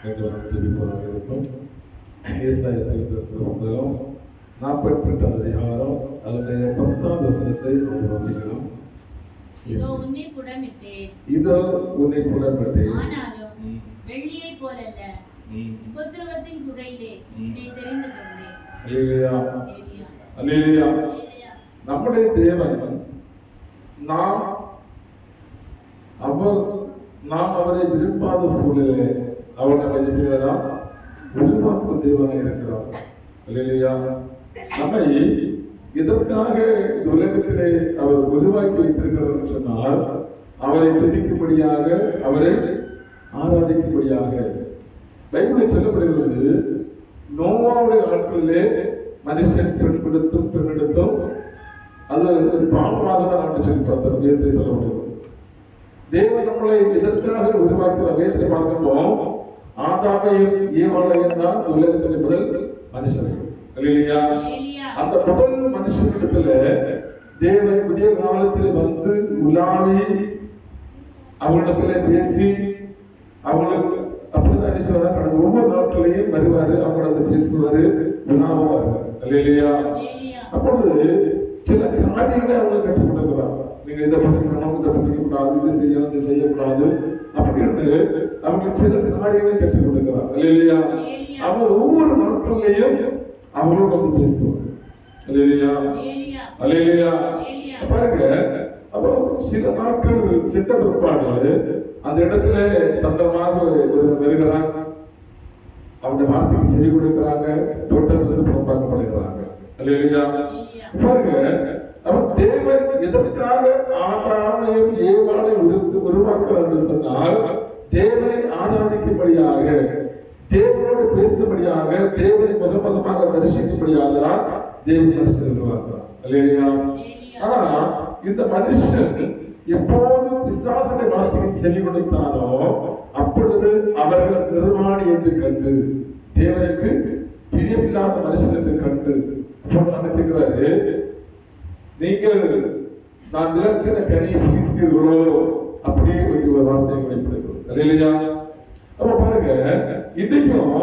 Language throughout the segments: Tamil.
என்று ஜெபிப்பதாக இருக்கும். ஏசாயா தீர்க்கதரிசன புத்தகம் 48 அதிகாரம் அதனுடைய 10ஆம் வசனத்தை நாம் வாசிக்கலாம். இதோ உன்னை புடமிட்டேன், இதோ உன்னை புடமிட்டேன், ஆனாலும் வெள்ளியைப் போலல்ல, உபத்திரவத்தின் புகையிலே உன்னை தெரிந்து கொண்டேன். அல்லேலூயா, அல்லேலூயா. நம்முடைய தேவன் நாம் அவரை விரும்பாத சூழலிலே அவர் நம்மை செய்வதா உருவாக்கும் தேவனாக இருக்கிறார். அல்லேலூயா. நம்மை இதற்காக இந்த உலகத்திலே அவர் உருவாக்கி வைத்திருக்கிறார் என்று சொன்னால் அவரை துதிக்கும்படியாக, அவரை ஆராதிக்கும்படியாக. பைபிளில் சொல்லப்படுகிறது, நோவாவுடைய நாட்களிலே மனுஷன் பெண்ணெடுத்தும் அது ஒரு பாவமாக தான் நாட்டு சொல்லி பார்த்தோம். வேதத்தை சொல்லப்படுகிறது. தேவன் நம்மளை இதற்காக உருவாக்கிற வேதத்தை பார்க்கும்போது ஆதாமையும் ஏவாளையும் தான் உலகத்திலே முதல் மனுஷர்கள். அல்லேலூயா. அந்த முதல் மனுஷனிடத்துல தேவன் விடிய காலத்தில் வந்து உலாவி அவங்களிடத்துல பேசி அவங்களுக்கு அப்படிதான் அனுசரிதான் கடந்த ஒவ்வொரு நாட்களையும் வருவாரு, அவங்கள பேசுவாரு, உலாவுவாரு. அல்லேலூயா. அப்பொழுது சில காரியங்களை அவங்களுக்கு கற்றுக் கொடுக்கிறார். நீங்க இதை பசிக்கணும், இதை பசிக்கக்கூடாது, இது செய்யணும், இதை செய்யக்கூடாது அப்படின்னு அவங்களுக்கு சில காரியங்களை கற்றுக் கொடுக்கிறார். அல்லேலூயா. அவர் ஒவ்வொரு நாட்களையும் அவங்களோட வந்து பேசுவார். அல்லேலூயா, அல்லேலூயா. பாருங்க, அப்புறம் சில நாட்கள் சென்ற பிற்பாடு அந்த இடத்துல தந்தமாக வருகிறாங்க, அவருடைய வார்த்தைக்கு செவி கொடுக்கிறாங்க, தோட்டத்திலிருந்து புறம்பாக்கப்படுகிறாங்க. அல்லேலூயா. பாருங்க, அவர் தேவன் எதற்காக ஆதாமையும் ஏவாளையும் உருவாக்குறார் என்று சொன்னால் தேவனை ஆராதிக்கும்படியாக, தேவனோடு பேசும்படியாக, தேவனை முகமுகமாக தரிசிக்கும்படியாக தான் தேவன் மனுஷன் உருவாக்குறார். அல்லேலூயா. ஆனா இந்த மனுஷன் எப்போது பிசாசுடைய வார்த்தைக்கு செவி கொடுத்தாரோ அப்பொழுது அவர்கள் நிர்வாணி என்று கண்டு, தேவனுக்கு பிரியமில்லாத மனுஷன் என்று கண்டு நினைக்கிறாரு, நீங்கள் நான் விளக்கின கனியை புசித்தீர்களோ அப்படியே ஒரு வார்த்தையை வெளிப்படுகிறது. அல்லேலூயா. அப்ப பாருங்க, இன்னைக்கும்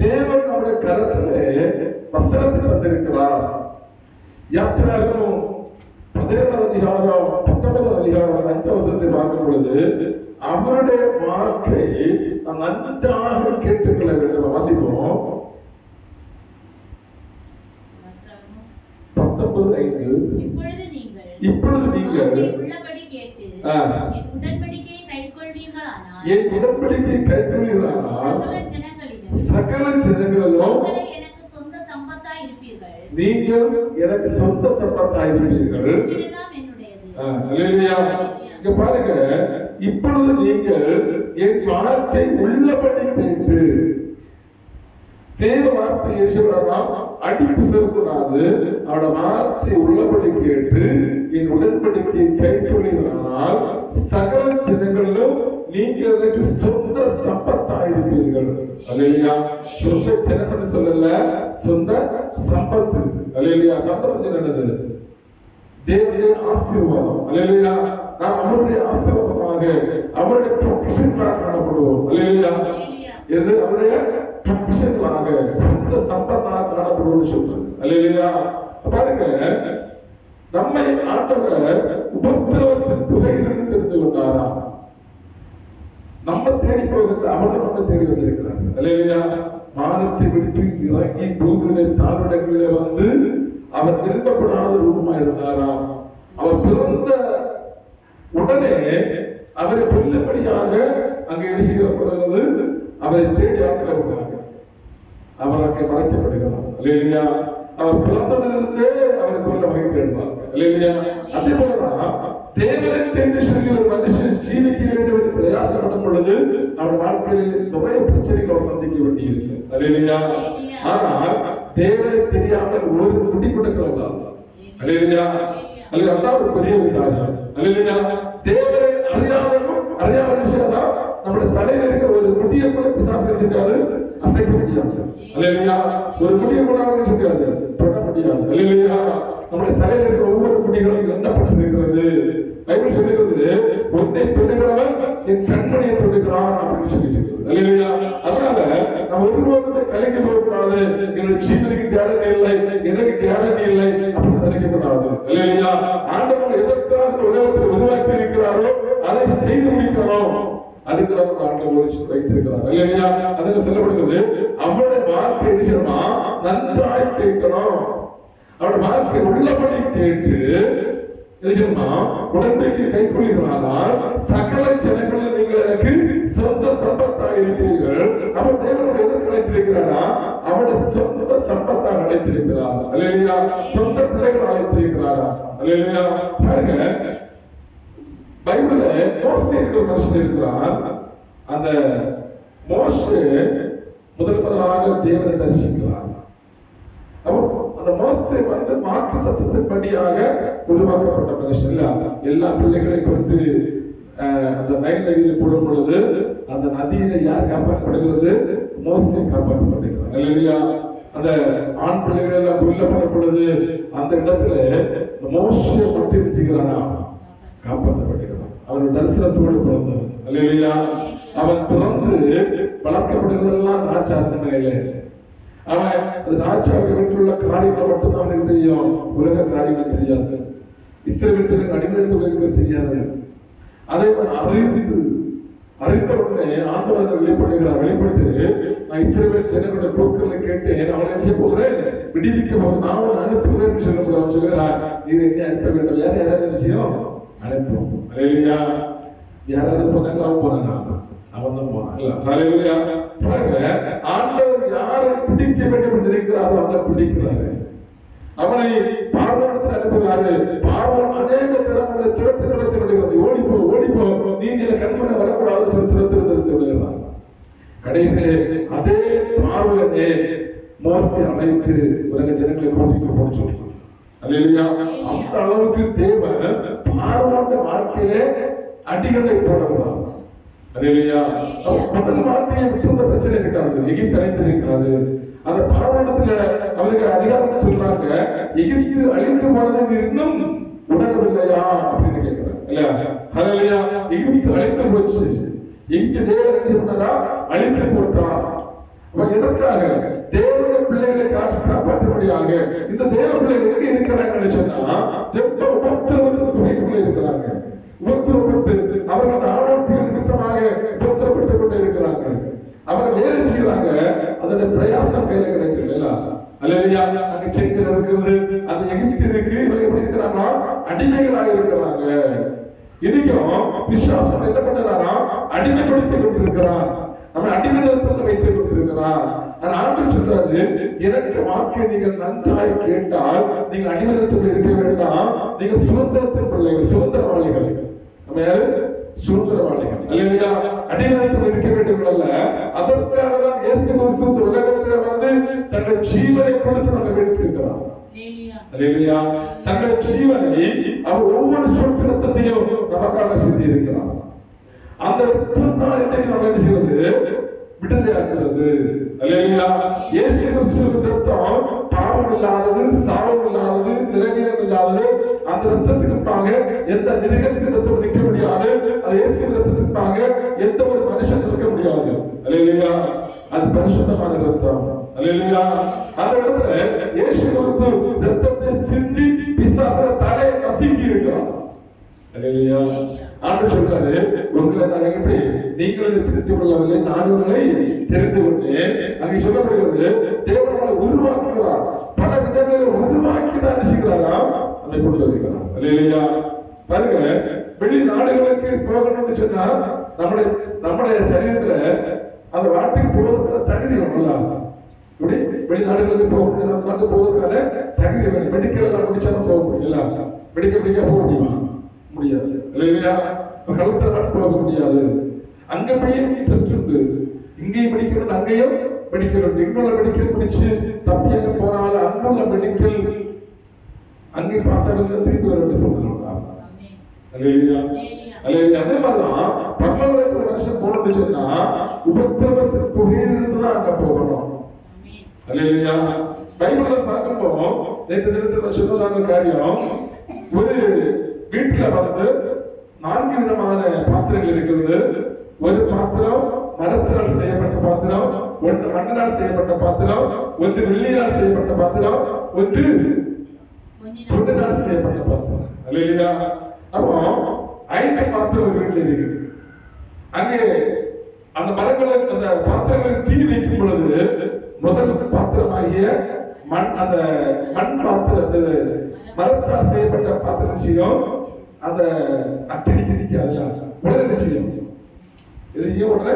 தேவன் நம்முடைய கரத்துல வசனத்தை தந்திருக்கிறார். யாத்திராகமம் 17 அதிகாரம் 19 அதிகாரம் 5 வசனத்தை பார்க்கும் பொழுது அவருடைய வாக்கை நான் நன்றாக கேட்டுக்கொள்ள வேண்டும். வாசிப்போம். 19:5. இப்பொழுது நீங்கள் உள்ளபடி கேட்டு என் உடன்படிக்கையை கைக்கொள்வீர்களானால் சகல ஜனங்களிலும் எனக்கு சொந்த சம்பத்தாய் இருப்பீர்கள். நீங்கள் எனக்கு சொந்த சம்பத்தாய் இருப்பீர்கள். இதெல்லாம் என்னுடையது. அல்லேலூயா. இங்க பாருங்க, இப்பொழுது நீங்கள் என் வார்த்தை உள்ளபடி கேட்டு, தேவ வார்த்தை ஏற்றுவதாம் அடிப்பு சொல்லக்கூடாது, அவட வார்த்தை உள்ளபடி கேட்டு என் உடன்படிக்கையை கைக்கொள்வீர்களானால் சகல ஜனங்களிலும் நீங்கள் எனக்கு சொந்த சம்பத்தாயிருப்பீர்கள். அல்லேலூயா. சொந்த ஜனம்னு சொல்லல, சொந்த சம்பத்து. அல்லேலூயா. சம்பத்து என்னது? தேவனுடைய ஆசீர்வாதம். அல்லேலூயா. நாம் அவருடைய ஆசீர்வாதமாக அவருடைய பொக்கிஷனாக காணப்படுவோம். அல்லேலூயா. எது? அவருடைய பொக்கிஷனாக சொந்த சம்பத்தாக காணப்படுவோம்னு சொல்றது. அல்லேலூயா. பாருங்க, நம்மை ஆண்டவர் உபத்திரவத்தின் புகையிலிருந்து தெரிந்து கொண்டாரா? நம்ம தேடி போகிறது அவர் நம்ம தேடி வந்திருக்கிறார். அல்லேலூயா. வானத்தை விட்டு இறங்கி பூமியுடைய தாழ்விடங்களிலே வந்து அவர் விரும்பப்படாத ரூபமாக இருந்தாராம். அவர் பிறந்த உடனே அவரை கொல்லும்படியாக அங்கே செய்யப்படுகிறது. அவரை தேடி ஆட்கிறாங்க, அவர் அங்கே மறைக்கப்படுகிறார். அல்லேலூயா. அவர் பிறந்ததிலிருந்தே அவரை கொல்ல வகை தேடுவார். அல்லேலூயா. அதே போலதான் தேவனுக்கு என்று சொல்லி ஒரு மனுஷன் ஜீவிக்க வேண்டும் என்று பிரயாசப்படும் பொழுது அவருடைய வாழ்க்கையில் நிறைய பிரச்சனைகளை சந்திக்க வேண்டியிருக்கு. அல்லேலூயா. ஆனால் தேவனை தெரியாமல் ஒரு முடி கொடுக்கலாம். அல்லேலூயா. அல்லது அதான் ஒரு பெரிய காரியம். அல்லேலூயா. தேவனை அறியாத மனுஷன் நம்முடைய தலையில இருக்கிற ஒரு முடியை கூட பிசாசு செஞ்சுட்டாரு, அசைக்க முடியாது. அல்லேலூயா. ஒரு முடியை கூட செஞ்சாது, தொட முடியாது. அல்லேலூயா. நம்முடைய தலையில இருக்கிற ஒவ்வொரு முடிகளும் எண்ணப்பட்டிருக்கிறது. பைபிள் சொல்லுகிறது, உன்னை தொடுகிறவன் என் கண்மணியை தொடுகிறான் அப்படின்னு சொல்லி சொல்லுகிறது. அல்லேலூயா. அதனால நம்ம ஒருபோதுமே கலங்கி போகக்கூடாது. என்னுடைய ஜீவனுக்கு கேரண்டி இல்லை, எனக்கு கேரண்டி இல்லை அப்படின்னு நினைக்கக்கூடாது. இல்லையா? ஆண்டவர் எதற்காக உலகத்தில் உருவாக்கி இருக்கிறாரோ அதை செய்து முடிக்கணும். அதுக்கு நம்ம ஆண்டவர் வைத்திருக்கிறார். இல்லையா? அதுக்கு சொல்லப்படுகிறது அவருடைய வார்த்தை என்ன நன்றாய் கேட்கணும். அவருடைய வார்த்தை உள்ளபடி கேட்டு உடன்படிக்கை கைக்கொள்கிறானால் சகல ஜனங்களில் நீங்கள் எனக்கு சொந்த சம்பத்தாக இருப்பீர்கள். அவர் தேவனுடைய எதற்கு அழைத்திருக்கிறாரா? அவருடைய சொந்த சம்பத்தாக அழைத்திருக்கிறார். அல்லேலூயா. சொந்த பிள்ளைகள் அழைத்திருக்கிறாரா? அல்லேலூயா. பாருங்க, பைபிள்ல மோசே இருக்கிற மனுஷன் இருக்கிறார். அந்த மோசே முதலாக தேவனை தரிசிக்கிறார். அந்த மோசே வந்து வாக்கு தத்துவத்தின்படியாக உருவாக்கப்பட்ட மனுஷன் இல்ல. எல்லா பிள்ளைகளையும் கொண்டு அந்த நைல் நதியில் போடும் பொழுது அந்த நதியில யார் காப்பாற்றப்படுகிறது? மோசே காப்பாற்றப்படுகிறார். இல்லையா? அந்த ஆண் பிள்ளைகள் எல்லாம் கொல்லப்படும் பொழுது அந்த இடத்துல மோசே மட்டும் இருந்துக்கிறானா? காப்பாற்றப்படுகிறான். அவன் தரிசனத்தோடு பிறந்தவன். இல்லையா? அவன் பிறந்து வளர்க்கப்படுகிறதெல்லாம் ராஜாத்தின் நிலையில. அவன் அது ராஜாவுக்கு வீட்டுள்ள காரியங்களை மட்டும் அவனுக்கு தெரியும், உலக காரியங்கள் தெரியாது. இஸ்ரவேல் ஜனங்கள் அடிமைத்தொழில்கள் தெரியாது. அதை அறிந்த உடனே ஆண்டவர் வெளிப்படுகிறார். வெளிப்பட்டு நான் இஸ்ரவேல் ஜனங்களுடைய குழுக்களை கேட்டேன், அவனை என்ன செய்ய போகிறேன்? விடுவிக்க போகிறேன், நான் அவனை அனுப்புகிறேன் சொல்லுகிறார். நீர் என்ன அனுப்ப வேண்டும்? வேற யாராவது விஷயம் அனுப்பும். இல்லையா? யாராவது போனாங்க, அவன் போனாங்க, அவன் தான் போனான். இல்ல பாருங்க, ஆண்டவர் யாரை பிடிக்க வேண்டும் என்று இருக்கிறாரோ அவனை பிடிக்கிறாரு. அவனை பார்வோனிடத்தில் அனுப்புகிறாரு. பார்வோன் அநேக திறமைகளை திறத்து விடுகிறது. ஓடிப்போ நீ எனக்கு கண்மனை வரக்கூடாது திறத்து விடுகிறார். கடைசி அதே பார்வோனே மோசே அழைத்து உலக ஜனங்களை கூட்டிட்டு போன்னு சொல்றான். அல்லேலூயா. அந்த அளவுக்கு தேவன் பார்வோனுடைய வாழ்க்கையிலே அடிகளை போடக்கூடாது. அல்லேலூயா. முதல் வாழ்க்கையை விட்டு பிரச்சனை இருக்காது, எகிப்து அழிந்திருக்காது. அந்த பார்வோனிடத்துல அவருக்கு அதிகாரம் சொல்றாங்க, எகிப்து அழிந்து போனது இன்னும் உணரவில்லையா அப்படின்னு கேட்கிறாங்க. இல்லையா? அல்லேலூயா. எகிப்து அழிந்து போச்சு. எங்க தேவன் என்ன பண்ணா? அழித்து போட்டார். எதற்காக? தேவனுடைய பிள்ளைகளை காப்பாற்றும்படியாக. இந்த தேவ பிள்ளைகள் எங்க இருக்கிறாங்கன்னு சொன்னா ரொம்ப உபத்திரவத்தின் குகைக்குள்ள இருக்கிறாங்க. உபத்திரப்பட்டு அவர்கள் ஆரோக்கியம் நிமித்தமாக உபத்திரப்பட்டுக் கொண்டே இருக்கிறாங்க. அவங்க வேலை செய்யறாங்க, அதோட பிரயாசம் கையில கிடைக்கல. அல்லேலூயா. அங்க செஞ்சல் இருக்கிறது, அந்த எகிப்து இருக்கு. இவங்க எப்படி இருக்கிறாங்கன்னா அடிமைகளாக இருக்கிறாங்க. இன்னைக்கும் விசுவாசம் என்ன பண்றாரா? அடிமைப்படுத்திக் கொண்டிருக்கிறார். நம்ம அடிமைதளத்தில் வைத்துக் கொண்டிருக்கிறார். ஆண்டவர் சொல்றாரு, எனக்கு வாக்கை நீங்கள் நன்றாய் கேட்டால் நீங்க அடிமைதளத்தில் இருக்க வேண்டாம், நீங்க சுதந்திரத்தின் பிள்ளைகள், சுதந்திரவாளிகள். நம்ம யாரு? சுதந்திரவாளிகள். அல்லேலூயா. அடிமைதளத்தில் இருக்க வேண்டும் அல்ல, அதற்காக தான் இயேசு கிறிஸ்து உலகத்தில் வந்து தன்னுடைய ஜீவனை கொடுத்து நம்ம வெற்றிருக்கிறார். அல்லேலூயா. தன்னுடைய ஜீவனை அவர் ஒவ்வொரு சொட்டு ரத்தத்தையும் நமக்காக செஞ்சிருக்கிறார். அந்த ரத்தம் தான் இன்னைக்கு நம்ம என்ன செய்வது? விடுதலையாக்குறது. அல்லேலூயா. இயேசு கிறிஸ்துவின் ரத்தம் பாவம் இல்லாதது, சாபம் இல்லாதது, நிரவீனம் இல்லாதது. அந்த ரத்தத்துக்காக எந்த மிருகத்தின் ரத்தம் நிற்க முடியாது. அது இயேசு ரத்தத்துக்காக எந்த ஒரு மனுஷன் இருக்க முடியாது. அல்லேலூயா. அது பரிசுத்தமான ரத்தம். அல்லேலூயா. அந்த இடத்துல இயேசு கிறிஸ்து ரத்தத்தை சிந்தி பிசாசு தலையை நசுக்கி இருக்கிறார். அல்லேலூயா. ஆண்டவர் சொல்றாரு, உங்களை நான் எப்படி நீங்களும் தெரிந்து கொள்ளவில்லை, நான் உங்களை தெரிந்து கொண்டேன். அங்கே சொல்லப்படுகிறது, தேவனை உருவாக்குகிறார். பல விதங்களில் உருவாக்கி தான் நினைச்சுக்கிறாராம், அதை கொண்டு வருகிறார். அல்லேலூயா. பாருங்க, வெளி நாடுகளுக்கு போகணும்னு சொன்னா நம்முடைய சரீரத்துல அந்த நாட்டுக்கு போவதற்கான தகுதி வேணும்ல. இப்படி வெளிநாடுகளுக்கு போகணும், நம்ம நாட்டுக்கு போவதற்கான தகுதி வேணும். மெடிக்கல் எல்லாம் முடிச்சாலும் போக முடியல. மெடிக்கல் போக முடியுமா? முடியாது. இல்லையா? கழுத்துல போக முடியாது. அங்க போய் டெஸ்ட் உண்டு, இங்கேயும் மெடிக்கல், அங்கேயும் மெடிக்கல் உண்டு. இங்குள்ள மெடிக்கல் முடிச்சு தப்பி அங்க போனாலும் அங்குள்ள மெடிக்கல் அங்கே பாஸ் ஆகுது, திருப்பி வர வேண்டிய சொல்றாங்க. அல்லேலூயா. அல்லேலூயா. அதே மாதிரிதான் பரலோகத்துல மனுஷன் போகணும்னு சொன்னா உபத்திரவத்தின் புகையிலிருந்து தான் அங்க போகணும். அல்லேலூயா. பைபிள்ல பார்க்கும்போது நேற்று தினத்துல சொன்னதான காரியம், ஒரு வீட்டுல வந்து 4 விதமான பாத்திரங்கள் இருக்கிறது. ஒரு பாத்திரம் மரத்தினால் செய்யப்பட்ட பாத்திரம், ஒன்று மண்ணினால் செய்யப்பட்ட பாத்திரம், ஒன்று வெள்ளியினால் செய்யப்பட்ட பாத்திரம், ஒன்று பொன்னினால் செய்யப்பட்ட பாத்திரம். அல்லேலூயா. அப்போ 5 பாத்திரம் வீட்டில் இருக்கு. அங்கே அந்த மரங்களுக்கு அந்த பாத்திரங்களுக்கு தீ வைக்கும் பொழுது முதல் பாத்திரமாகிய அந்த மண் பாத்திரம், அந்த மரத்தால் செய்யப்பட்ட பாத்திரம் செய்யும். அந்த அக்கடிக்கு நிற்காதுல உடனே என்ன செய்யும்? இது செய்ய உடனே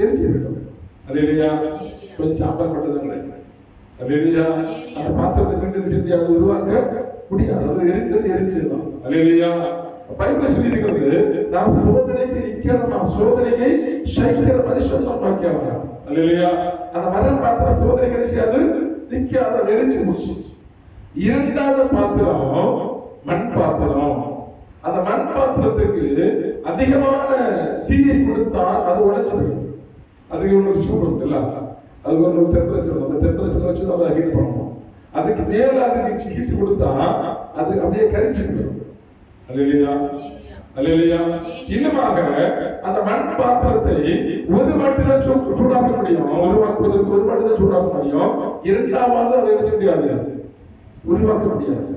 எரிச்சு விடும். அல்லேலூயா. கொஞ்சம் சாம்பல் பட்டது. அல்லேலூயா. அந்த பாத்திரத்தை கண்டு செஞ்சு அது உருவாக்க முடியாது. அது எரிச்சதுதான். அல்லேலூயா. பைபிள் சொல்லி இருக்கிறது, நாம் சோதனைக்கு நிற்கணும், நாம் சோதனைக்கு சகிக்கிற மனுஷன் தான் பாக்கியவான். அல்லேலூயா. அந்த மரம் பாத்திரம் சோதனைக்கு என்ன செய்யாது? நிற்காத, எரிச்சு முடிச்சு. இரண்டாவது பாத்திரம் மண் பாத்திரம். அந்த மண் பாத்திரத்துக்கு அதிகமான தீயை கொடுத்தால் அது உடைச்சு போயிடும். அதுக்கு ஒரு சூடு இருக்குல்ல, அதுக்கு ஒரு டெம்பரேச்சர், அந்த டெம்பரேச்சர் வச்சு அதை ஹீட் பண்ணணும். அதுக்கு மேல அதுக்கு ஹீட் கொடுத்தா அது அப்படியே கரிச்சு போயிடும். அல்லேலூயா. அல்லேலூயா. இன்னுமாக அந்த மண் பாத்திரத்தை ஒரு வாட்டில சூடாக்க முடியும், உருவாக்குவதற்கு ஒரு வாட்டில சூடாக்க முடியும். இரண்டாவது அதை செய்ய முடியாது, உருவாக்க முடியாது.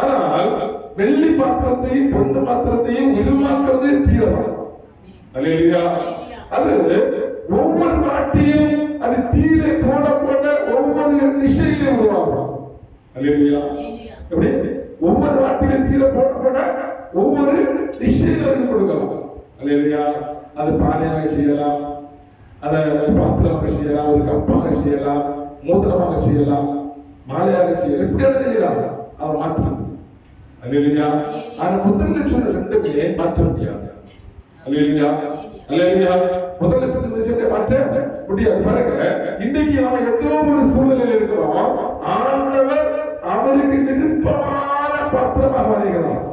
ஆனால் வெள்ளி பாத்திரத்தையும் பொண்ணு பாத்திரத்தையும் உருவாக்குறதே தீரலாம். அல்லேலூயா. அது ஒவ்வொரு வாட்டியும் அது தீரை போட போட ஒவ்வொரு நிச்சயம் உருவாகும். அல்லேலூயா. எப்படி ஒவ்வொரு வாட்டிலும் தீரை போட போட ஒவ்வொரு நிச்சயம் கொடுக்கலாம். அல்லேலூயா. அது பானையாக செய்யலாம், அதை பாத்திரமாக செய்யலாம், ஒரு கப்பாக செய்யலாம், மோதிரமாக செய்யலாம், மாலையாக செய்யலாம், எப்படியான செய்யலாம், அதை மாற்றலாம். அல்லேலூயா. ஆனா முதல்ல சொன்ன ரெண்டுமே மாற்ற முடியாது. அல்லேலூயா. அல்லேலூயா. முதல்ல சொன்ன மாற்ற முடியாது. பாருங்க, இன்னைக்கு நாம ஏதோ ஒரு சூழ்நிலையில் இருக்கிறோம், ஆண்டவர் அவருக்கு விருப்பமான பாத்திரமாக வருகிறார்.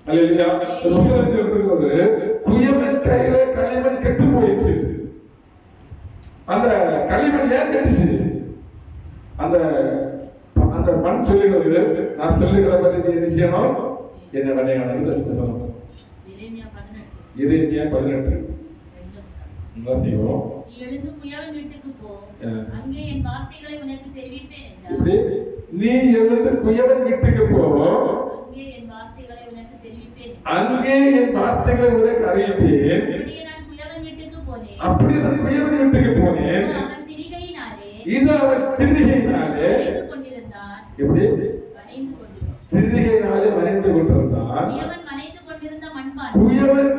அல்லேலூயா. ஒரு வசனம் சொல்றது, குயவன் கையில களிமண் கெட்டு போயிடுச்சு. அந்த களிமண் ஏன் கெட்டுச்சு? அந்த அந்த மண் சொல்லுகிறது, நான் சொல்லுகிற மாதிரி நீ என்ன செய்யணும்? என்ன விளையாடணும் சொல்லணும். எரேமியா 18 என்ன செய்வோம்? எழுந்து குயவன் வீட்டுக்கு போ, அங்கே என் வார்த்தைகளை உனக்கு தெரிவிப்பேன் என்றார். இப்படி நீ எழுந்து குயவன் வீட்டுக்கு போ, அங்கே என் வார்த்தைகளை உனக்கு தெரிவிப்பேன், அங்கே என் வார்த்தைகளை உனக்கு அறிவிப்பேன். அப்படியே நான் குயவன் வீட்டுக்கு போனேன், அப்படி நான் குயவன் வீட்டுக்கு போனேன். அவன் திரிகையினாலே, இது அவன் திரிகையினாலே கொண்டிருந்தான். எப்படி வரைந்து கொண்டிருந்தான்? திரிகையினாலே வரைந்து கொண்டிருந்தான். குயவன் வரைந்து கொண்டிருந்த மண்பாண்டம், குயவன்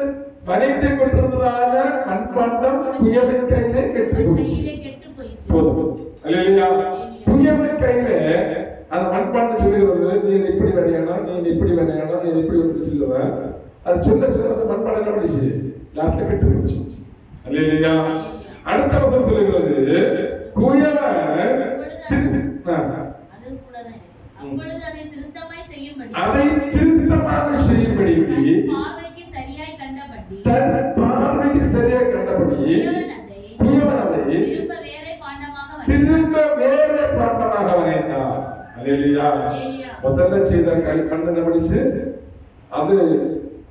வரைந்து கொண்டிருந்ததான மண்பாண்டம் குயவன் கையிலே கெட்டு போயிடுச்சு. போதும். அல்லேலூயா. குயவன் கையிலே அந்த மண்பாண்டம் சொல்லுகிறது, நீ இப்படி வரையணும், நீ இப்படி வரையணும், நீ இப்படி ஒன்று சொல்லுவ. அது சொல்ல சொல்ல அந்த மண்பாண்டம் என்ன பண்ணிச்சு? லாஸ்ட்ல கெட்டு போயிடுச்சு. அல்லேலூயா. அடுத்த வசனம் சொல்லுகிறது, குயவன் அதை திருத்தமாக செய்யும்படிக்கு, தன் பார்வைக்கு சரியாய் கண்டபடி குயவன் அதை திரும்ப வேற பாண்டமாக வரைந்தார். அல்லேலூயா. முதல்ல செய்த களிமண் என்ன பண்ணிச்சு? அது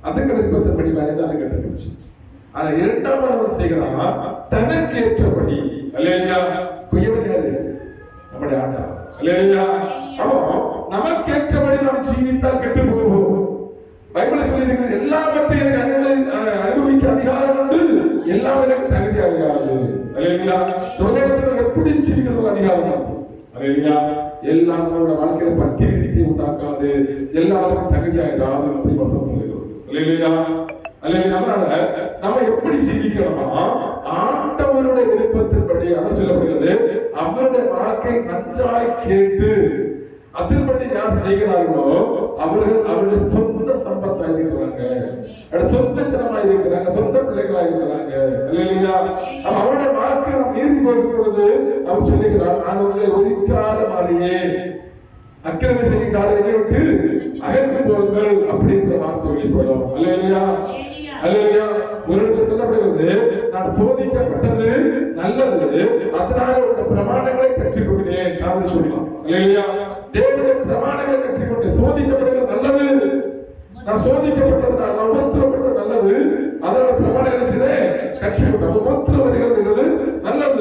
அதுக்கு விருப்பத்தின்படி வரைந்து அது கெட்டு போச்சு. ஆனா இரண்டாவது அவன் செய்கிறான் தனக்கு ஏற்றபடி. அல்லேலூயா. குயவன் யாரு? நம்முடைய ஆண்டவர். அல்லேலூயா. அப்போ நமக்கு ஏற்றபடி நாம் ஜீவித்தால் கெட்டு போவோம். பைபிள் சொல்லி இருக்கிறது, எல்லாவற்றையும் எனக்கு அனுபவிக்க அதிகாரம் உண்டு, எல்லாம் எனக்கு தகுதியாகாது. அல்லேலூயா. உலகத்தில் எப்படி ஜீவிக்கிறது அதிகாரம் உண்டு. அல்லேலூயா. எல்லாம் நம்மளோட வாழ்க்கையில பக்தி விருத்தி உண்டாக்காது, எல்லாருக்கும் தகுதியாகாது அப்படி வசனம் சொல்லுகிறது. அல்லேலூயா. அல்லேலூயா. அதனால நம்ம எப்படி ஜீவிக்கணுமா? ஆண்டவருடைய விருப்பத்தின்படி அதை சொல்லப்படுகிறது. அவருடைய வாழ்க்கை நன்றாய் கேட்டு அதன்படி யார் செய்கிறார்களோ அவர்கள் அவருடைய சொந்த சம்பத்தா இருக்கிறாங்க, சொந்த ஜனமா இருக்கிறாங்க, சொந்த பிள்ளைகளா இருக்கிறாங்க. அல்லேலூயா. அவருடைய வாழ்க்கை நாம் நீதி போகும் பொழுது அவர் சொல்லுகிறார், நான் அவர்களை ஒதுக்காத மாதிரியே அக்கிரமி செய்கிறார்கள் விட்டு அகன்று போங்கள் அப்படின்ற வார்த்தை வெளிப்படும். அல்லேலூயா. அல்லேலூயா. ஒரு இடத்துல சொல்லப்படுகிறது, நான் சோதிக்கப்பட்டது நல்லது, அதனால உங்க பிரமாணங்களை கற்றுக்கொண்டேன். நான் சொல்லுவேன். அல்லேலூயா. தேவனுடைய பிரமாணங்களை கற்றுக்கொண்டேன். சோதிக்கப்படுகிறது நல்லது, நான் சோதிக்கப்பட்டது, நான் உபத்திரப்பட்டது நல்லது, அதனால பிரமாணங்களை செய்தேன் கற்றுக்கொண்டேன். உபத்திரம் வருகிறது நல்லது,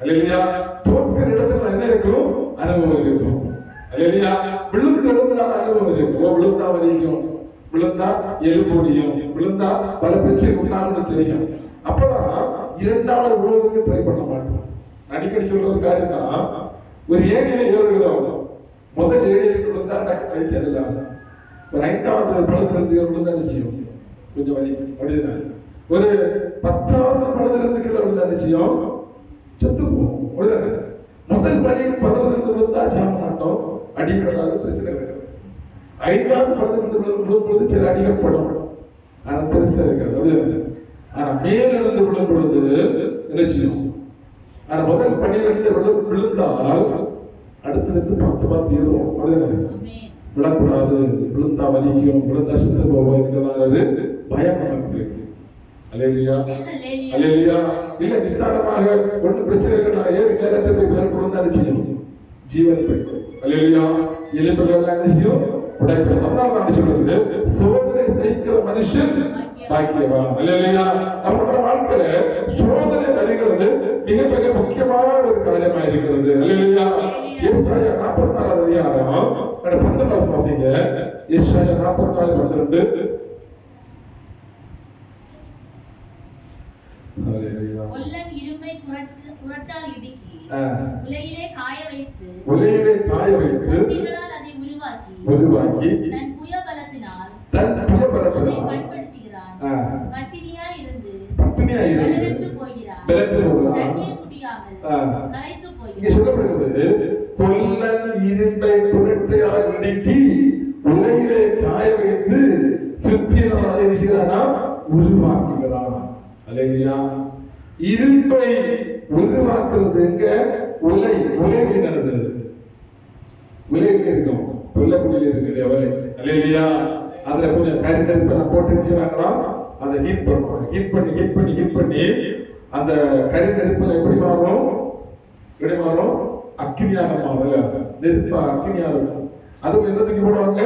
அல்லேலூயா. தோற்கிற இடத்துல என்ன இருக்கும்? அனுபவம் இருக்கும். அல்லேலூயா. விழுந்து எழுந்தால் அனுபவம் இருக்கும். விழுந்தா வலிக்கும், விழுந்தா எலும்பொடியும், விழுந்தா பல பிரச்சனை உண்டாகும்னு தெரியும். அப்பதான் இரண்டாவது விழுவதற்கு ட்ரை பண்ண மாட்டோம். அடிக்கடி சொல்ற காரியம் தான், ஒரு ஏணியில ஏறுகிறோம், முதல் ஏணியில் விழுந்தா வலிக்காதுல்ல, ஒரு 5வது பழத்திலிருந்து விழுந்தா செய்யும், கொஞ்சம் வலிக்கும். அப்படின்னா ஒரு 10வது பழத்திலிருந்து கீழே விழுந்தா செய்யும், செத்து போகும். முதல் படி 10லிருந்து விழுந்தா சாக மாட்டோம், அடிப்படாத பிரச்சனை கிடையாது. 5வது படத்திலிருந்து விழும்பொழுது சில அடிக்கப்படும், ஆனா பெருசா இருக்காது. ஆனா மேலிருந்து விழும் பொழுது நினைச்சிடும். ஆனா முதல் படியிலிருந்து விழுந்தால் அடுத்திருந்து பார்த்து ஏறும். விழக்கூடாது, விழுந்தா வலிக்கும், விழுந்தா சுத்த போவோம் என்கிறதானது பயம் நமக்கு இருக்கு. அல்லேலூயா, அல்லேலூயா. இல்ல நிஸ்தாரமாக ஒன்றும் பிரச்சனை இல்லை, நான் ஏறி நேரத்தை போய் மேல் விழுந்தா நிச்சயம் ஜீவன் போய்க்கும். அல்லேலூயா. எலும்புகள் எல்லாம் நிச்சயம் உடைக்கும். அதனால நான் சொல்றது, சோதனை சகிக்கிற மனுஷன் பாக்கியவான். அல்லேலூயா. நம்மளோட வாழ்க்கையில சோதனை வருகிறது மிக மிக முக்கியமான ஒரு காரியமா இருக்கிறது. அல்லேலூயா. ஏசாயா 44 அதிகாரம் 12 வாசிங்க. ஏசாயா 44:12. அல்லேலூயா. கொல்லன் இரும்பை குறட்டால் இடுக்கி உலையிலே காய வைத்து கத்திகளால் அதை உருவாக்கி தன் புய பலத்தினால் பண்படுத்துகிறான். பட்டினியாய் இருந்து பலனற்று போகிறான், தண்ணீர் குடியாமல் களைத்து போகிறான். சொல்லப்படுகிறது, கொல்லன் இரும்பை குறட்டையால் இடுக்கி உலையிலே காய வைத்து சுத்தியலால் உருவாக்குகிறான். அல்லேலூயா. இரும்பை உருவாக்குறது எங்க? உலை. உலை நடந்தது, உலை இருக்கும், கொல்லக்குடியில் இருக்கிற உலை. அல்லேலூயா. அதுல கொஞ்சம் கரிதரிப்பெல்லாம் போட்டு வாங்கலாம், அதை ஹீட் பண்ணுவோம். ஹீட் பண்ணி அந்த கரிதரிப்புல எப்படி மாறும்? அக்கினியாக மாறும். நெருப்பா அக்கினியாக இருக்கும். அதுக்கு என்ன தூக்கி போடுவாங்க?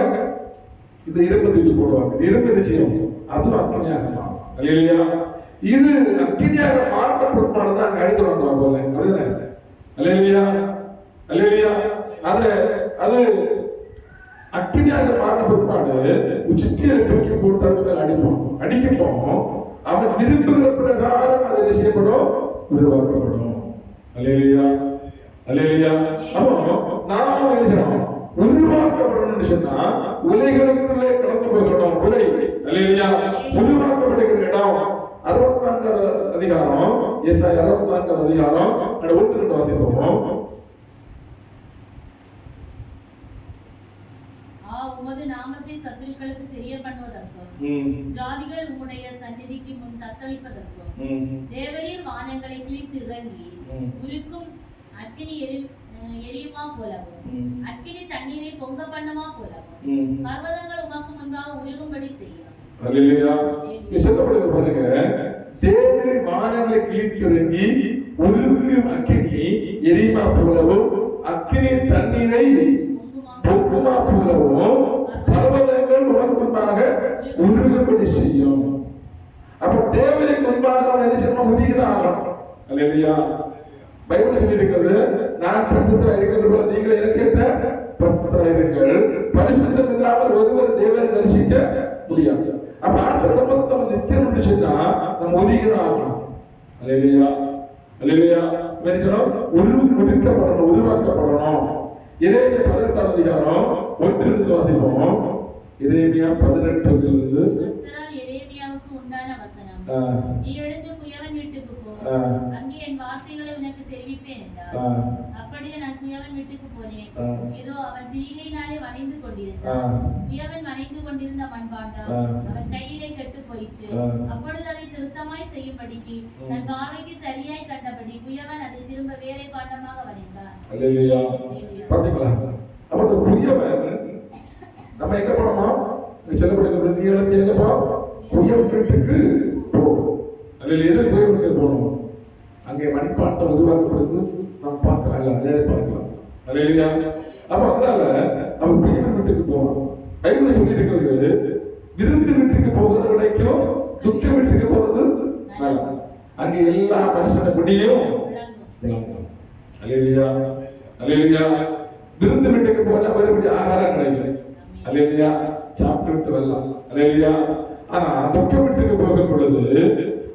இந்த இரும்பு தூக்கி போடுவாங்க. இரும்பு நிச்சயம் அதுவும் அக்கினியாக மாறும். அல்லேலூயா. இது அக்கினியாக மாற்ற பொறுப்பானதான் அங்க அடித்து வாங்குவாங்க போல. அப்படிதானே? அல்லேலூயா, அல்லேலூயா. அது அக்கினியாக மாற்ற பொறுப்பாடு உச்சியை தூக்கி போட்டு அடிக்கப்போம். அவன் விரும்புகிற பிரகாரம் அது செய்யப்படும், உருவாக்கப்படும். அல்லேலூயா, அல்லேலூயா. அப்போ நாம என்ன செய்யணும்? உருவாக்கப்படணும்னு சொன்னா உலைகளுக்குள்ளே கடந்து போகணும். உலை. அல்லேலூயா. உருவாக்கப்படுகிற இடம் 64 அதிகாரம், ஏசாயா 64 அதிகாரம் 1-2 வாசிப்போம். உமது நாமத்தை சத்துருக்களுக்கு தெரிய பண்ணுவதற்கும், ஜாதிகள் உம்முடைய சந்நிதிக்கு முன் தத்தளிப்பதற்கும், தேவரீர் வானங்களை கிழித்து இறங்கி உருக்கும் அக்கினி எரியுமா போலவும், அக்கினி தண்ணீரை பொங்க பண்ணமா போலவும், பர்வதங்கள் உமக்கு முன்பாக உருகும்படி செய்யும். அல்லேலூயா. சொல்லப்படுகிறது பாருங்க, தேவரீர் வானங்களை கிழித்து இறங்கி உருக்கும் அக்கினி எரியுமா போலவும், அக்கினி தண்ணீரை பொங்குமா போலவும், பர்வதங்கள் உமக்கு முன்பாக உருகும்படி செய்யும். அப்ப தேவனுக்கு முன்பாக என்ன செய்யணும்? உதிக்குதான் ஆகணும். அல்லேலூயா. பைபிள் சொல்லி இருக்கிறது, நான் பரிசுத்தராக இருக்கிறது போல நீங்கள் எனக்கேற்ற பரிசுத்தராக இருங்கள், பரிசுத்தம் இல்லாமல் ஒருவர் தேவனை தரிசிக்க முடியாது. அப்ப ஆண்ட சம்பந்தத்தை நம்ம நித்தியம் சொன்னா நம்ம ஒதுக்கிதான் ஆகணும். அல்லேலூயா, அல்லேலூயா. உருவாக்கப்படணும், உருவாக்கப்படணும். எரேமியா 18 அதிகாரம் 1-2 வாசிப்போம். எரேமியா 18 எரேமியாவுக்கு உண்டான வசனம், நீ எழுந்து குயவன் வீட்டுக்கு போ, அங்கே என் வார்த்தைகளை உனக்கு தெரிவிப்பேன் என்றார். அப்படியே நான் குயவன் வீட்டுக்கு போனேன். ஏதோ அவன் திரிகையினாலே வரைந்து கொண்டிருந்தான். குயவன் வரைந்து கொண்டிருந்த மண்பாண்டம் அவன் கையிலே கெட்டு போயிற்று. அப்பொழுது அதை திருத்தமாய் செய்யும்படிக்கு தன் பார்வைக்கு சரியாய் கண்டபடி குயவன் அதை திரும்ப வேறே பாண்டமாக வரைந்தான். அல்லேலூயா. பாத்தீங்களா? அப்ப அந்த குயவன் நம்ம எங்க போனோமா? சொல்லப்படுகிறது, நீ எழுப்பி எங்க போ? குயவன் வீட்டுக்கு போ. அல்லேலூயா. எதுக்கு குயவன் வீட்டுக்கு போகணும்? அங்கே மண்பாண்டம் உருவாக்கப்படுது, நாம் பார்க்கலாம், நேரே பார்க்கலாம். அல்லேலூயா. அப்ப அதனால அவன் குயவன் வீட்டுக்கு போவான். பைபிள் சொல்லிட்டு இருக்கிறது, விருந்து வீட்டுக்கு போகிறது வரைக்கும் துக்க வீட்டுக்கு போறது நல்லது. அங்கே எல்லா மனுஷன குடியும் விளங்கும். அல்லேலூயா அல்லேலூயா. விருந்து வீட்டுக்கு போனா மறுபடியும் ஆகாரம் கிடைக்கும். அல்லேலூயா. சாப்பிட்டு விட்டு வரலாம். அல்லேலூயா. ஆனா துக்க வீட்டுக்கு போகும் பொழுது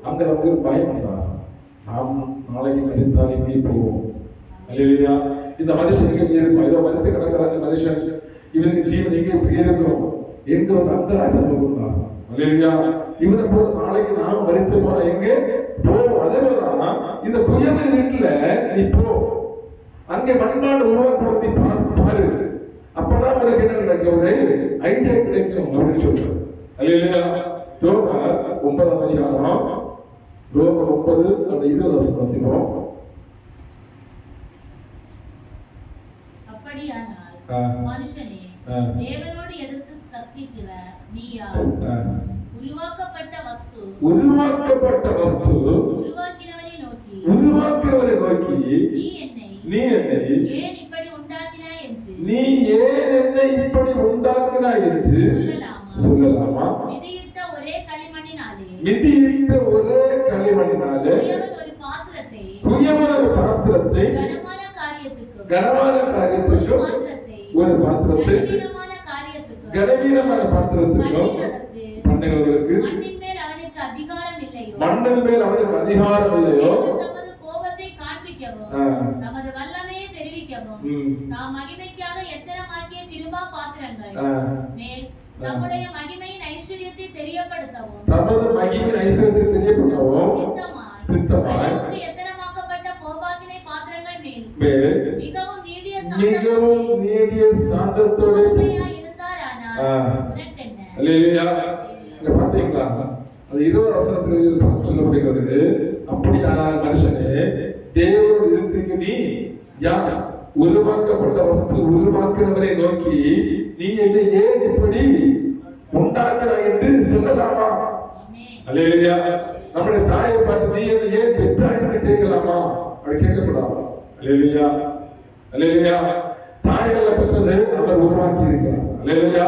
அங்க நமக்கு பயம் உண்டாகும். நாம் நாளைக்கு மரித்தால் எங்கே போவோம்? அல்லேலூயா. இந்த மனுஷனுக்கு இருக்கும், ஏதோ மரித்து கிடக்கிறாங்க மனுஷன், இவனுக்கு ஜீவன் எங்கே இருக்கும் எங்க ஒரு அந்தராக உண்டாகும். அல்லேலூயா. இவனை போல நாளைக்கு நாம் மரித்து போற எங்கே போவோம். அதே மாதிரிதான் இந்த குயவன் வீட்டுல நீ போ, அங்கே மண்பாடு உருவாக்குவதை பாரு, அப்பதான் உனக்கு என்ன கிடைக்கும், ஒரு ஐடியா கிடைக்கும் அப்படின்னு சொல்றாரு. அல்லேலூயா. ரோமர் 9ஆம் அதிகாரம், ரோமர் 9:20 வாசிப்போம். அப்படியானால் மனுஷனே தேவனோடு எதிர்த்து தர்க்கிக்கிற நீ யார்? உருவாக்கப்பட்ட வஸ்து உருவாக்கினவரை நோக்கி நீ என்னை ஏன் இப்படி உண்டாக்கினாய் என்று சொல்லலாமா? மிதியிட்ட ஒரே களிமண்ணினாலே குயவன் ஒரு பாத்திரத்தை கனமான காரியத்துக்கும் ஒரு பாத்திரத்தை கனவீனமான பாத்திரத்துக்கும் பண்ணுவதற்கு மண்ணின் மேல் அவனுக்கு அதிகாரம் இல்லையோ? தமது கோபத்தை காண்பிக்கவும் தமது வல்லமையை தெரிவிக்கவும் தாம் மகிமைக்காக எத்தனமாக்கிய கிருபா பாத்திரங்கள் மேல் தம்முடைய மகிமையின் ஐஸ்வரியத்தை தெரியப்படுத்தவும் சித்தமாய் எத்தனமாக்கப்பட்ட கோபாக்கினை பாத்திரங்கள் மேல் மிகவும் நீடிய சாந்தத்தோடு அல்லேலூயா. இங்க பாத்தீங்களா, அது 20 வசனத்தில் சொல்லப்படுகிறது. அப்படியானால் மனுஷனே தேவனோடு இருந்திருக்க நீ யார்? உருவாக்கப்பட்ட வசனத்தில் உருவாக்குறவரை நோக்கி நீ என்னை ஏன் இப்படி உண்டாக்குறாய் என்று சொல்லலாமா? அல்லேலூயா. நம்முடைய தாயை பார்த்து நீ என்னை ஏன் பெற்றாய் என்று கேட்கலாமா? அப்படி கேட்கக்கூடாது. அல்லேலூயா அல்லேலூயா. தாயல்ல பெற்றது அவர் உருவாக்கி இருக்கிறார். அல்லேலூயா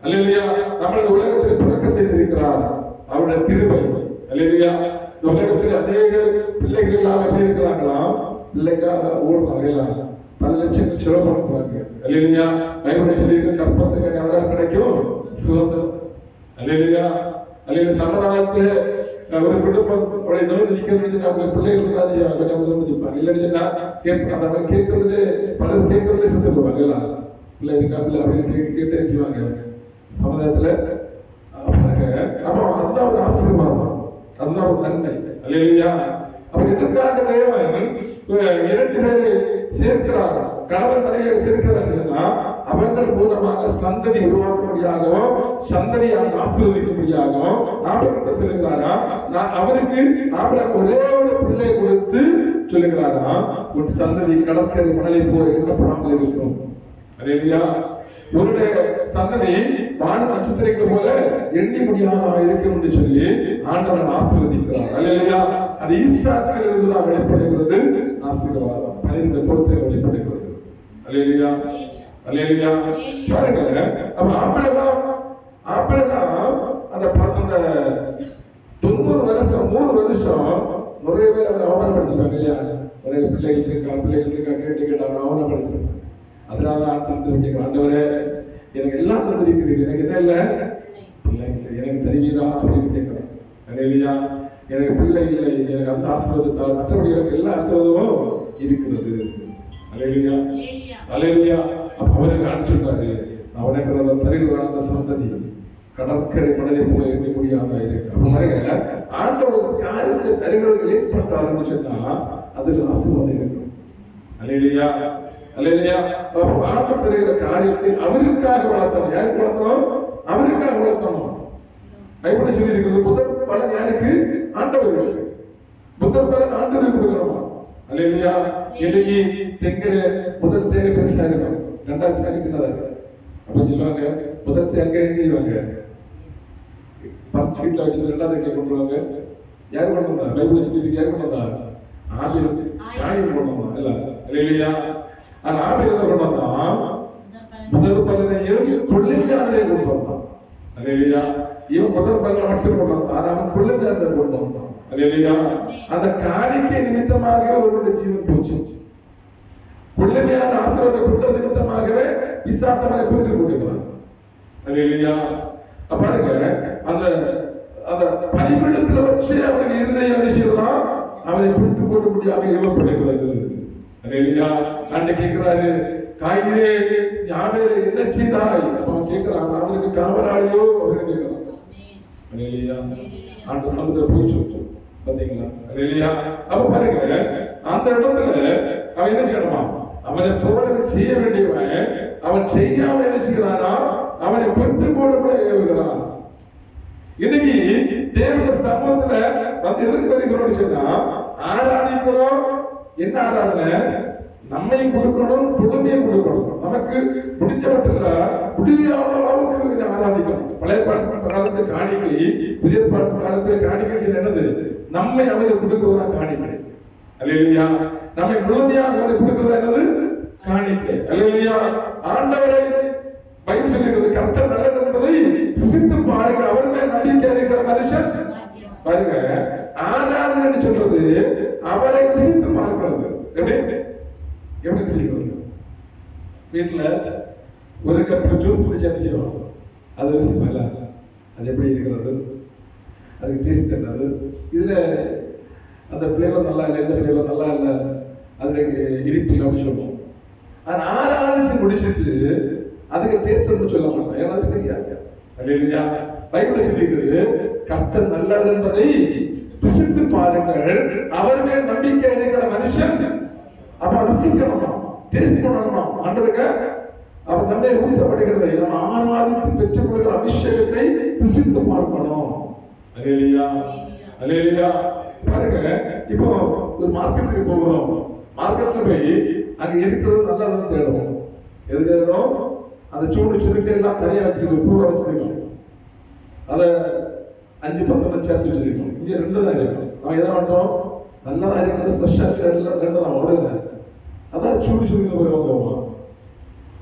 அல்லேலூயா. நம்மளது உலகத்தில் பிறக்க செய்திருக்கிறார் அவருடைய கிருபை. அல்லேலூயா. இந்த உலகத்தில் அநேக பிள்ளைகள் எல்லாம் எப்படி இருக்கிறாங்களாம், பிள்ளைக்காக ஓடுறாங்க, பல லட்சம் செலவு பண்றாங்க. அல்லேலூயா. பைபிள் சொல்லியிருக்கு, கற்பத்துக்கு எவ்வளவு கிடைக்கும் சுதந்திரம். அல்லேலூயா அல்லேலூயா. சமுதாயத்துல ஒரு குடும்பம் நிற்கிறது, அவங்க பிள்ளைகள் கொஞ்சம் நிற்பாங்க. இல்லைன்னா அந்த கேட்கறது பலர் கேட்கறதுல செத்து போவாங்க. பிள்ளை இருக்கா பிள்ளை அப்படின்னு கேட்டே செய்வாங்க சமுதாயத்துல. அப்போ அதுதான் ஒரு ஆசீர்வாதம், அதுதான் ஒரு நன்மை. அல்லேலூயா. அப்ப இதற்காக தேவன் 2 பேரை சேர்க்கிறார், கணவன் மனைவியை சேர்க்கிறார் சொன்னா அவர்கள் மூலமாக சந்ததி உருவாக்கும்படியாகவும் சந்ததியை ஆசீர்வதிக்கும்படியாகவும் ஆபிரகாம் சொல்லுகிறாரா, நான் அவருக்கு ஆபிரகாம் ஒரே ஒரு பிள்ளை கொடுத்து சொல்லுகிறாரா, ஒரு சந்ததி கடற்கரை மணலை போல எண்ணப்படாமல் இருக்கும். அல்லேலூயா. உன்னுடைய சந்ததி வான நட்சத்திரங்கள் போல எண்ணி முடியாம இருக்கும் என்று சொல்லி ஆண்டவன் ஆசீர்வதிக்கிறார். அல்லேலூயா. அது ஈசாக்கில் இருந்து தான் வெளிப்படுகிறது ஆசீர்வாதம், 12 பொறுத்தல் வெளிப்படுகிறது. அல்லேலூயா அல்லேலூயா. பாருங்க, அப்ப ஆபிரகாம் அந்த 90 வருஷம் 3 வருஷம் நிறைய பேர் அவரை அவமானப்படுத்திருப்பாங்க இல்லையா? நிறைய பிள்ளைகள் இருக்கா கேட்டு அவரை அவமானப்படுத்திருப்பாங்க. அதனால ஆண்டவரே எனக்கு எல்லாம் தந்திருக்கிறீர்கள், எனக்கு என்ன இல்லை பிள்ளை இல்லை, எனக்கு தெரிவீரா அப்படின்னு கேட்கிறேன். அல்லேலூயா. எனக்கு பிள்ளை இல்லை, எனக்கு அந்த ஆசீர்வாதத்தால் மற்றபடி எனக்கு எல்லா ஆசீர்வாதமும் இருக்கிறது. அல்லேலூயா அல்லேலூயா. அப்ப அவருக்கு ஆட்சிட்டாரு, அவனுக்கு தருகிற அந்த சந்ததி கடற்கரை மணலை போல எண்ணி முடியாம இருக்கு. அப்ப ஆண்டவர் காரியத்தை தருகிறது ஏற்பட்டாருன்னு சொன்னா அதுல ஆசீர்வாதம் இருக்கும். அல்லேலூயா அல்லேலூயா. ஆண்டவர் தருகிற காரியத்தை அவருக்காக வளர்த்தணும். யாருக்கு வளர்த்தணும்? அவருக்காக வளர்த்தணும். பைபிள் சொல்லி இருக்கிறது, புத்தர் பலன் யாருக்கு? ஆண்டவர்களுக்கு. புத்தர் பலன் ஆண்டவருக்கு கொடுக்கணுமா? அல்லேலூயா. இன்னைக்கு தெங்கிற முதல் தேங்க பெருசா இருக்கும், 2ஆம் தேங்க சின்னதா இருக்கு. அப்ப சொல்லுவாங்க முதல் தேங்க எங்கேயுவாங்க பர்ஸ் வீட்டில் வச்சு 2ஆம் தேங்க கொண்டு வருவாங்க. யார் கொண்டு வந்தா? பைபிள் சொல்லி யார் கொண்டு வந்தா? ஆபில் கொண்டு வந்தான் இல்ல? அல்லேலூயா. ஆனா ஆபில் எதை கொண்டு வந்தான்? முதல் பலனையும் கொள்ளையானதை கொண்டு வந்தான். அல்லேலூயா. இவன் முதல் பலனை மட்டும் கொண்டு வந்தான், அவன் கொள்ளையானதை கொண்டு வந்தான். அல்லேலூயா. அந்த காணிக்கை நிமித்தமாக அவருடைய ஜீவன் போச்சு. முழுமையான ஆசீர்வாதத்தை கொண்ட நிமித்தமாகவே பிசாசு அவனை குறித்து கொடுக்கிறான். பாருங்க, அந்த அந்த பலிபீடத்துல வச்சு அவனுக்கு இருதயம் விஷயம் அவனை விட்டு போட முடியாம இழப்படுகிறது. அன்னைக்கு கேட்கிறாரு, காய்கறே யாவேல என்ன செய்தாய்? அவன் கேட்கிறான், அவனுக்கு காவலாளியோ அப்படின்னு கேட்கிறான். அந்த சமுதிர போய் சொல்லும் பாத்தீங்களா? அப்ப பாருங்க, அந்த இடத்துல அவன் என்ன செய்யணுமா? அவனை போல செய்ய வேண்டியவன் அவன் செய்யாம என்ன செய்கிறானா? அவனை பெற்று போட கூட ஏவுகிறான். இன்னைக்கு தேவனுடைய சமூகத்துல வந்து எதிர்த்து வருகிறோம் சொன்னா, ஆராதிக்கிறோம். என்ன ஆராதனை? நம்மையும் கொடுக்கணும், குடும்பையும் கொடுக்கணும். நமக்கு முடிஞ்ச மட்டும் இல்ல, முடியாத அளவுக்கு ஆராதிக்கணும். பழைய பாட்டு காலத்துல காணிக்கை, புதிய பாட்டு காலத்துல காணிக்கை என்னது? நம்மை அவருக்கு கொடுக்கிறதா காணிக்கை. அல்லேலூயா. நம்மை முழுமையாக அவருக்கு கொடுக்கிறதா என்னது? காணிக்கை. அல்லேலூயா. ஆண்டவரை பைபிள் சொல்லுகிறது, கர்த்தர் நல்லவர் என்பதை ருசித்து பாருங்கள், அவர் மேல் நம்பிக்கை இருக்கிற மனுஷன் பாருங்க. ஆராதனை சொல்றது அவரை ருசித்து பார்க்கிறது. எப்படி செய்யறது? வீட்டுல ஒரு கப் ஜூஸ் குடிச்சு என்ன செய்வோம்? அது ருசிப்பல, அது எப்படி இருக்கிறது? அதுக்கு டேஸ்ட் என்னது? இதுல அந்த ஃபிளேவர் நல்லா இல்லை, இந்த ஃபிளேவர் நல்லா இல்லை, அதுல இனிப்பு இல்லை அப்படின்னு சொல்லுவோம். ஆனா ஆராதிச்சு முடிச்சிட்டு அதுக்கு டேஸ்ட் வந்து சொல்ல மாட்டோம், ஏன்னா அது தெரியாது. அல்லேலூயா. பைபிள் சொல்லிக்கிறது, கர்த்தர் நல்லவர் என்பதை ருசித்து பாருங்கள், அவர் மேல் நம்பிக்கை இருக்கிற மனுஷன். அப்ப ருசிக்கணுமா, டேஸ்ட் பண்ணணுமா ஆண்டவருக்கு? அப்ப தன்னை ஊற்றப்படுகிறது. நம்ம ஆராதித்து பெற்றுக் கொடுக்கிற அபிஷேகத்தை ருசித்து பார்க்கணும். அல்லேலூயா. அல்லேலூயா. பாருங்க, இப்போ ஒரு மார்க்கெட்டுக்கு போகிறோம். மார்க்கெட்ல போய் அங்க இருக்கிறது நல்லதான் தேடுவோம். எது தேடுறோம்? அந்த சூடு சுருக்கை எல்லாம் தனியா வச்சிருக்கோம், பூரா வச்சிருக்கோம். அதை 5-10 சேர்த்து வச்சிருக்கோம். இங்க 2 தான் இருக்கும். நம்ம எதை மாட்டோம்? நல்லதா இருக்கிறது, ஃப்ரெஷ்ஷா இருக்கிறது 2 தான் ஓடுது. அதான் சூடு சுருக்கை போய் வாங்குவோம்,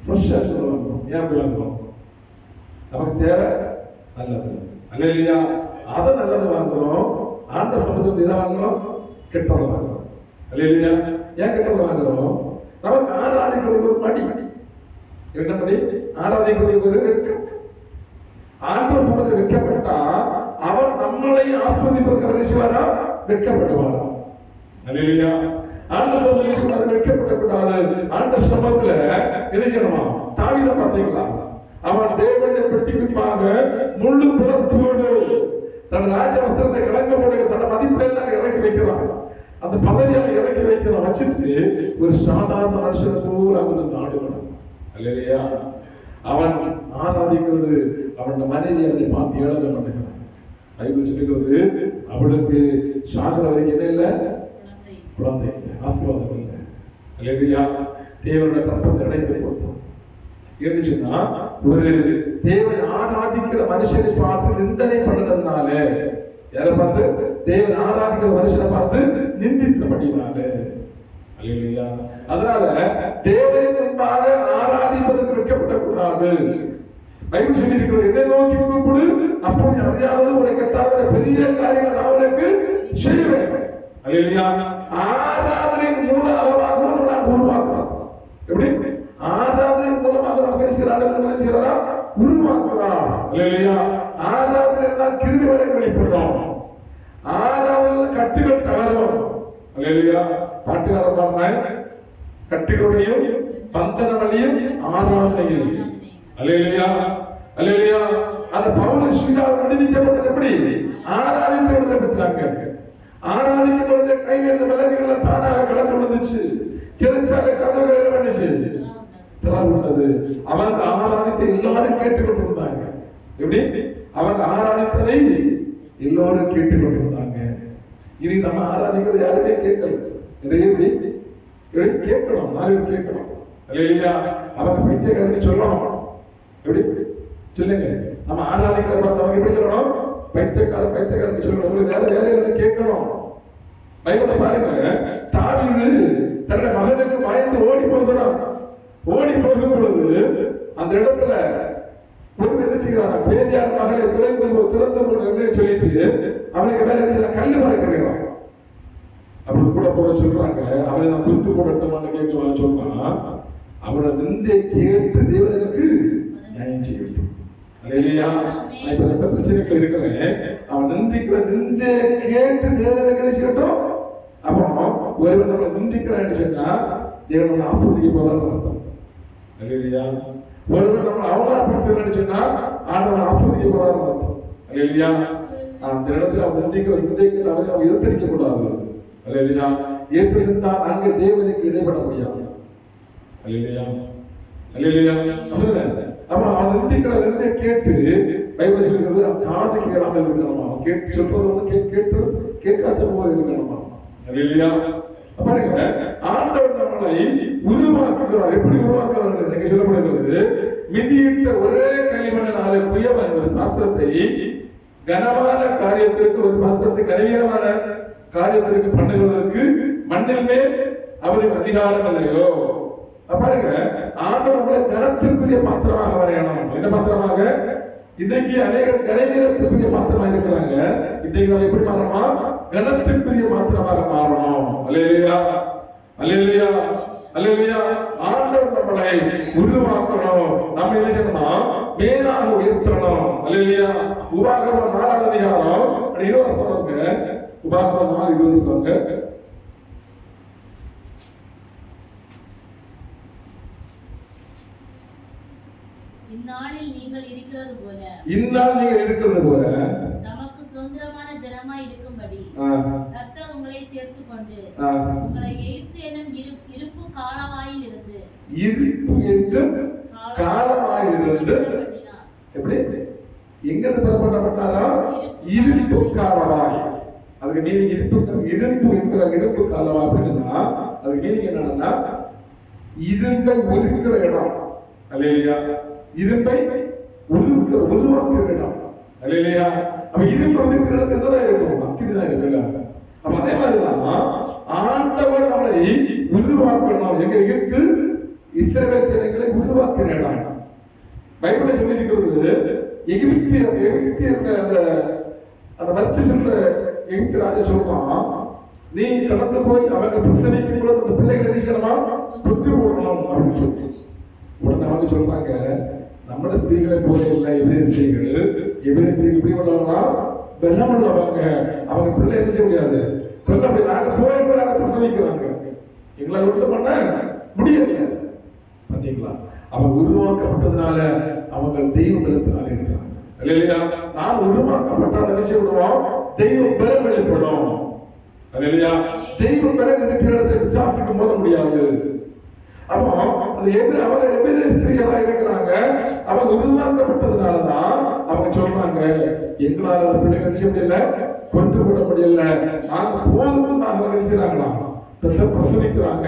ஃப்ரெஷ்ஷா வாங்குவோம். ஏன் போய் வாங்குவோம்? நமக்கு தேவை நல்லது. அல்லேலூயா. அதை நல்லது வாங்குறோம். ஆண்ட சமுதிரத்தை இதை வாங்குறோம், கெட்டதை வாங்குறோம். அல்லேலூயா. ஏன் கெட்டதை வாங்குறோம்? நமக்கு ஆராதிக்கிறது ஒரு மடி. என்ன படி? ஆராதிக்கிறது ஒரு வெட்கம். ஆண்ட சமுதிரம் வெட்கப்பட்டா அவன் நம்மளை ஆஸ்வதிப்பதற்கு அவர் செய்வாரா? வெட்கப்படுவாரா? அல்லேலூயா. ஆண்ட சமுதிரம் வெட்கப்படக்கூடாது. ஆண்ட சமூகத்துல என்ன செய்யணுமா? தாவீதை பார்த்தீங்களா? அவன் தேவனை பிரதிபிம்பாக முழு புலத்தோடு தன் ராஜ வஸ்திரத்தை கலங்க போடுக, தன் மதிப்பெல்லாம் இறக்கி வைக்கிறான். அந்த பதவி அவன் இறக்கி வைக்கிறான். வச்சுட்டு ஒரு சாதாரண மனுஷன் போல அவன் நாடுகிறான். அல்லேலூயா. அவன் ஆராதிக்கிறது அவன் மனைவி அவனை பார்த்து ஏழக பண்ணுகிறான். பைபிள் சொல்லுகிறது, அவளுக்கு சாகர வரைக்கும் என்ன இல்லை? குழந்தை இல்லை, ஆசீர்வாதம் இல்லை. அல்லேலூயா. தேவனுடைய கற்பத்தை அடைத்து போட்டான். இருந்துச்சுன்னா ஒரு தேவன் ஆராதிக்கிற மனுஷனை பார்த்து நிந்தனை பண்ணதுனால, யாரை பார்த்து? தேவன் ஆராதிக்கிற மனுஷனை பார்த்து நிந்தித்தபடினால. அல்லேலூயா. அதனால தேவனின் முன்பாக ஆராதிப்பதற்கு வைக்கப்படக்கூடாது. பைபிள் சொல்லி இருக்கிறது, என்னை நோக்கி கூப்பிடு, அப்போது அறியாதது உனக்கு கட்டாத பெரிய காரியங்கள் நான் உனக்கு செய்வேன். அல்லேலூயா. ஆராதனையின் மூலமாக நான் உருவாக்குறோம். எப்படி? ஆராதனையின் மூலமாக நமக்கு செய்யறா உருவாக்குறான். அல்லேலூயா. ஆராதனை தான் கிருபை வரை வெளிப்படும். ஆராதனை கட்டுகள் தகரும். அல்லேலூயா. பாட்டுக்காரன் பாடுறான், கட்டுகளுடையும் பந்தன வழியும் ஆராதனையில். அல்லேலூயா. அல்லேலூயா. அந்த பவுல் சீலாவை விடுவிக்கப்பட்டது எப்படி? ஆராதித்து பெற்றாங்க. ஆராதிக்கும் பொழுது கையில் இருந்த விலங்குகள் தானாக கலந்து விழுந்துச்சு. சிறைச்சாலை கதவுகள் என்ன பண்ணிச்சு? திறந்தது. அவங்க ஆராதித்தை எல்லாரும் கேட்டுக்கொண்டிருந்தாங்க. எப்படி? அவங்க ஆராதித்ததை எல்லோரும் கேட்டுக்கொண்டிருந்தாங்க. இனி நம்ம ஆராதிக்கிறது யாருமே கேட்கல. எப்படி கேட்கணும்? 4 பேர் கேட்கணும். அல்லேலூயா. அவங்க பைத்தியக்காரன்னு சொல்லணும். எப்படி சொல்லுங்க? நம்ம ஆராதிக்கிற பார்த்து அவங்க எப்படி சொல்லணும்? பைத்தியக்காரன் சொல்லணும். உங்களுக்கு வேற வேலைகளை கேட்கணும். பைபிளை பாருங்க, தாவீது தன்னுடைய மகனுக்கு பயந்து ஓடி போகிறான். ஓடி போகும் பொழுது அந்த இடத்துல ஒரு என்ன செய்கிறான்? பேரியார் மகளை திறந்து சொல்லிட்டு அவனுக்கு மேல கல்லு மறைக்கிறான். அப்படி கூட போட சொல்றாங்க. அவனை நான் குறித்து போடட்டுமான்னு கேட்கலான்னு சொல்றான். அவனை நிந்தை கேட்டு தேவன் எனக்கு நியாயம் செய்யட்டும். அல்லேலூயா. நான் இப்ப ரொம்ப பிரச்சனைகள் இருக்கிறேன். அவன் நிந்திக்கிற நிந்தை கேட்டு தேவன் எனக்கு செய்யட்டும். அப்போ ஒருவன் நம்மளை நிந்திக்கிறான்னு சொன்னா தேவன் நம்மளை ஆசீர்வதிக்க போறான்னு அர்த்தம். அல்லேலூயா. ஒருவன் நம்மளை அவமானப்படுத்துகிறான்னு சொன்னா ஆண்டவன் ஆசீர்வதிக்க போறான்னு அர்த்தம். அல்லேலூயா. அந்த இடத்துல அவன் நிந்திக்கிற நிந்தைக்கு அவன் எதிர்த்தரிக்க கூடாது. அல்லேலூயா. ஏற்றிருந்தால் அங்கே தேவனுக்கு இடைபட முடியாது. அல்லேலூயா. அல்லேலூயா. அப்ப அவன் நிந்திக்கிறத கேட்டு பைபிள் சொல்கிறது அவன் காது கேளாமல் இருக்கணுமா, அவன் கேட்டு சொல்றது வந்து கேட்டு கேட்காத போல இருக்கணுமா. அல்லேலூயா. பாருங்க, ஆண்டவர் நம்மளை உருவாக்குகிறார். எப்படி உருவாக்குறார் நீங்க சொல்லப்படுகிறது, மிதியிட்ட ஒரே களிமண்ணாலே குயவன் ஒரு பாத்திரத்தை கனமான காரியத்திற்கு ஒரு பாத்திரத்தை கனவீனமான காரியத்திற்கு பண்ணுவதற்கு மண்ணில் மேல் அவருக்கு அதிகாரம் இல்லையோ. பாருங்க, ஆண்டவர்களை கனத்திற்குரிய பாத்திரமாக வரையணும். என்ன பாத்திரமாக? இன்னைக்கு அநேகர் கனவீனத்திற்குரிய பாத்திரமா இருக்கிறாங்க. இன்னைக்கு நம்ம எப்படி மாறணுமா? கனத்திற்குரிய பாத்திரமாக மாறணும். அல்லேலூயா. அல்லேலூயா. அல்லேலூயா. ஆண்டவர் நம்மளை உருவாக்கணும். நம்ம என்ன செய்யணும்? மேலாக உயர்த்தணும். அல்லேலூயா. உபாகமம் 4ஆம் அதிகாரம் 20 சொல்லுங்க. உபாகமம் 4:20 சொல்லுங்க. இந்நாளில் நீங்கள் இருக்கிறது போல, இந்நாள் நீங்கள் இருக்கிறது போல நமக்கு சுதந்திரமான ஜனமாய் இருக்கும்படி கர்த்தர் உங்களை சேர்த்துக் கொண்டு உங்களை எகிப்து என்னும் இருப்பு காலவாயில் இருந்து எப்படி எங்கிருந்து புறப்பட்டாரா? இருப்பு காலவாய். அதுக்கு மீனிங் இருப்பு என்கிற இருப்பு காலவாய் அப்படின்னா அதுக்கு மீனிங் என்னன்னா இரும்பை ஒதுக்கிற இடம். அல்லேலூயா. இரும்பை உருவாக்குற இடம். அல்லேலூயா. அப்ப இரும்பு ஒதுக்கிற இடத்துல என்னதான் இருக்கும்? அக்கினிதான் இருக்குல்ல. அப்ப அதே மாதிரிதான் ஆண்டவர் நம்மளை உருவாக்கணும். எங்க எகிப்து இஸ்ரவேல் ஜனங்களை உருவாக்குற இடம். பைபிள்ல சொல்லி இருக்கிறது, எகிப்தியர் அந்த மரிச்சு சொல்ற எகிப்து ராஜா சொல்றான், நீ கடந்து போய் அவங்க பிரசவிக்கும் பொழுது அந்த பிள்ளைகளை நிச்சயமா கொத்து போடணும் அப்படின்னு சொல்லி. உடனே அவங்க சொல்றாங்க, நம்மளோட ஸ்திரீகளை போல இல்லை எபிரேய ஸ்திரீகள். எபிரேய ஸ்திரீகள் எப்படி உள்ளவங்களா? வெள்ளம் உள்ளவங்க. அவங்க பிள்ளை என்ன செய்ய முடியாது, கொல்ல முடியாது. நாங்க போய் நாங்க பிரசவிக்கிறாங்க, எங்களை விட்டு பண்ண முடியல. பாத்தீங்களா? அவங்க உருவாக்கப்பட்டதுனால அவங்க தெய்வ பலத்தினால இருக்கிறாங்க. அல்லேலூயா. நாம் உருவாக்கப்பட்டால் என்ன செய்வோம்? தெய்வ பலம் வெளிப்படும். அல்லேலூயா. தெய்வ பலம் இருக்கிற இடத்தை விசாரிக்க போத முடியாது. அப்போ அந்த அவங்க எபிரேய ஸ்திரீகளா இருக்கிறாங்க. அவங்க உருவாக்கப்பட்டதுனாலதான் அவங்க சொல்றாங்க, எங்களால் அந்த பிள்ளைகள் நிச்சயம் முடியல, கொண்டு விட முடியல. நாங்க போதும் நாங்க நினைச்சாங்களா பிரசவிக்கிறாங்க.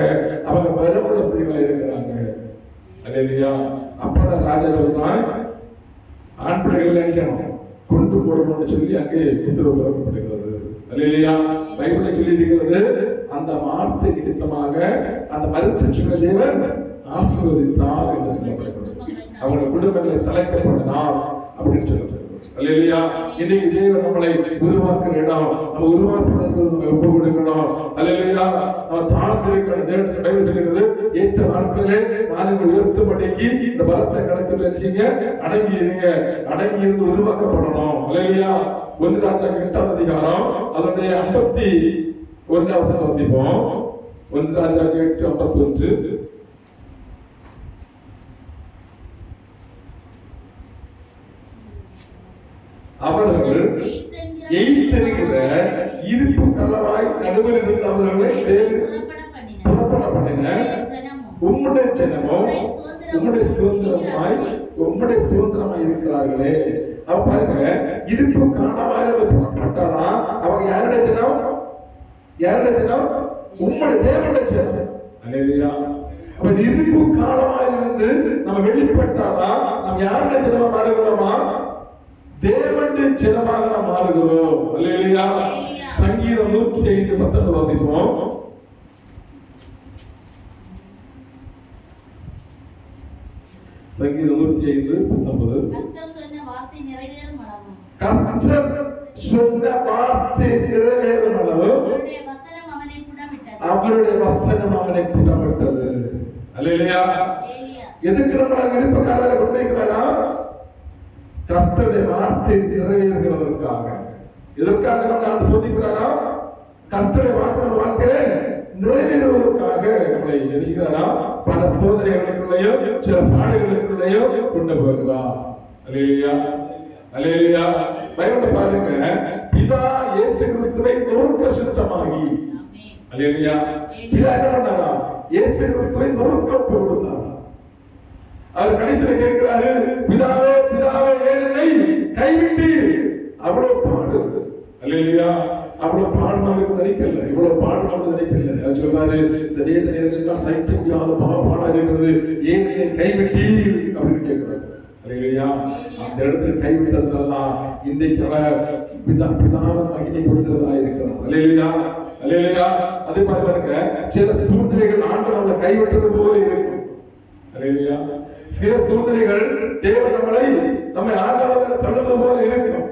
அவங்க பலமுள்ள ஸ்திரீகளா இருக்கிறாங்க. அல்லேலூயா. அப்பதான் ராஜா சொல்றான், ஆண் பிள்ளைகள் நினைச்சாங்க கொண்டு போடணும்னு சொல்லி அங்கே உத்தரவு பிறக்கப்படுகிறது. அல்லேலூயா. பைபிளை சொல்லி இருக்கிறது, அந்த வார்த்தை நிமித்தமாக அந்த மருத்துவ சொன்ன தேவன் ஆசீர்வதித்தார் என்று சொல்லப்படுகிறது. அவங்களுடைய குடும்பங்களை தலைக்கப்படினார் அப்படின்னு சொல்லப்படுகிறது. அல்லேலூயா. இன்னைக்கு தேவன் நம்மளை உருவாக்குற இடம். நம்ம உருவாக்குவதற்கு நம்ம ஒப்பு கொடுக்கணும். அல்லேலூயா. நம்ம தாழ்த்திருக்கிற தேவன் பைபிள் சொல்லுகிறது, ஏற்ற நாட்களிலே நான் உங்களை உயர்த்தும்படிக்கு இந்த பலத்தை கடத்தி வச்சீங்க, அடங்கி இருங்க. அடங்கி இருந்து உருவாக்கப்படணும். அல்லேலூயா. 1 ராஜாக்கள் 8ஆம் அதிகாரம் அதனுடைய 51 வசனம் வாசிப்போம். 1 ராஜாக்கள் 8:51. அவர்கள் எய்த்தென்கிற இருப்பு கலவாய் நடுவில் இருந்து அவர்களை புறப்பட பண்ணின உம்முடைய ஜனமும் உம்முடைய சுதந்திரமாய் இருக்கிறார்களே. அவ பாருங்க, இருப்பு காலவாய் புறப்பட்டாரா? அவங்க யாருடைய ஜனம்? யாருடைய ஜனம்? உம்முடைய தேவனுடைய ஜனம். அல்லேலூயா. அப்ப இருப்பு காலவாய் இருந்து நம்ம வெளிப்பட்டாதான் நம்ம யாருடைய ஜனமா மாறுகிறோமா? தேவனுடைய ஜனமாக நாம் மாறுகிறோம். அல்லேலூயா. சங்கீதம் 105:19 வாசிப்போம். சங்கீதம் 105:19. கர்த்தர் சொன்ன வார்த்தை நிறைவேறும் அளவு, கர்த்தர் சொன்ன வார்த்தை நிறைவேறும் அளவு அவருடைய வசனம் அவனை அவருடைய வசனம் அவனை புடப்பட்டது. அல்லேலூயா. எதுக்கு நம்மளாக இருப்ப காலையில கொண்டு வைக்கிறாரா? கர்த்தருடைய வார்த்தை நிறைவேறுகிறதற்காக. எதற்காக நம்ம சோதிக்கிறாரா? கர்த்தருடைய வார்த்தை வாழ்க்கையில நிறைவேறுவதற்காக நம்மளை எரிக்கிறாரா? பல சோதனைகளுக்குள்ளேயும் சில பாடுகளுக்குள்ளேயும் கொண்டு போகிறார். அல்லேலூயா, அல்லேலூயா. பைபிளை பாருங்க, பிதா இயேசு கிறிஸ்துவை நொறுக்க சுத்தமாகி, அல்லேலூயா, பிதா என்ன பண்ணாரா? இயேசு கிறிஸ்துவை நொறுக்க கொடுத்தாரா? அவர் கடைசியில கேட்கிறாரு, பிதாவே பிதாவே ஏன் என்னை கைவிட்டீர்? அவ்வளவு பாடு, அல்லேலூயா, அவ்வளவு பாடு நமக்கு நினைக்கல, இவ்வளவு பாடு நமக்கு நினைக்கல. அவர் சொல்றாரு, இந்த வேதனைகள் சகிக்க முடியாத பாடா இருக்கிறது, ஏன் என்னை கைவிட்டீர் அப்படின்னு கேட்கிறாரு. அல்லேலூயா. அந்த இடத்துல கைவிட்டதுனாலதான் இன்றைக்கு அவர் பிதாவின் மகிமை கொடுக்கிறதா இருக்கிறார். அல்லேலூயா, அல்லேலூயா. அதே மாதிரி பாருங்க, சில சூழ்நிலைகள் ஆண்டவர் நம்மளை கைவிட்டது போல இருக்கும். அல்லேலூயா. சில சூழ்நிலைகள் தேவன் நம்மை ஆகாதவர்கள் தள்ளுவது போல இருக்கும்.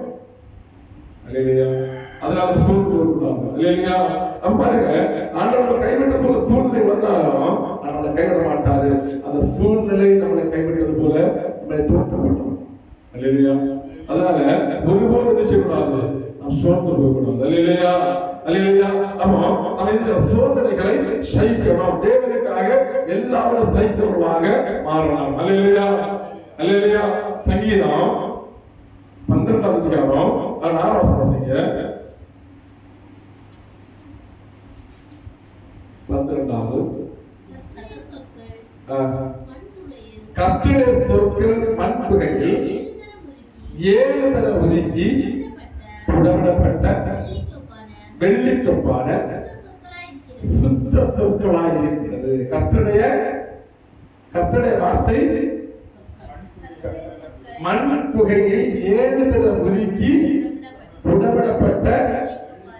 அல்லேலூயா. அதனால சூழ்நிலை கூடாது. அல்லேலூயா. நம்ம பாருங்க, ஆண்டவர் கைவிட்டது போல சூழ்நிலை வந்தாலும் நம்மளை கைவிட மாட்டாரு. அந்த சூழ்நிலை நம்மளை கைவிட்டது போல நம்மளை தோற்றப்பட்டோம். அல்லேலூயா. அதனால ஒருபோது என்ன செய்யக்கூடாது? நாம் சோர்ந்து போகக்கூடாது. அல்லேலூயா, அல்லேலூயா. அப்போ நம்ம இந்த சோதனைகளை சகிக்கணும். தேவனுக்காக எல்லாரும் சகிக்கிறவர்களாக மாறணும். அல்லேலூயா, அல்லேலூயா. சங்கீதம் 12ஆம் அதிகாரம் 6ஆம் வசனம். 12. கர்த்தருடைய சொற்கள் மண்புகையில் 7 தரம் உருக்கி புடமிடப்பட்ட வெள்ளிக்கொப்பான சுத்த சொற்களாய் இருக்கிறது. கர்த்தருடைய வார்த்தை மண் குகையில் 7 தரம் உருக்கி புடமிடப்பட்ட.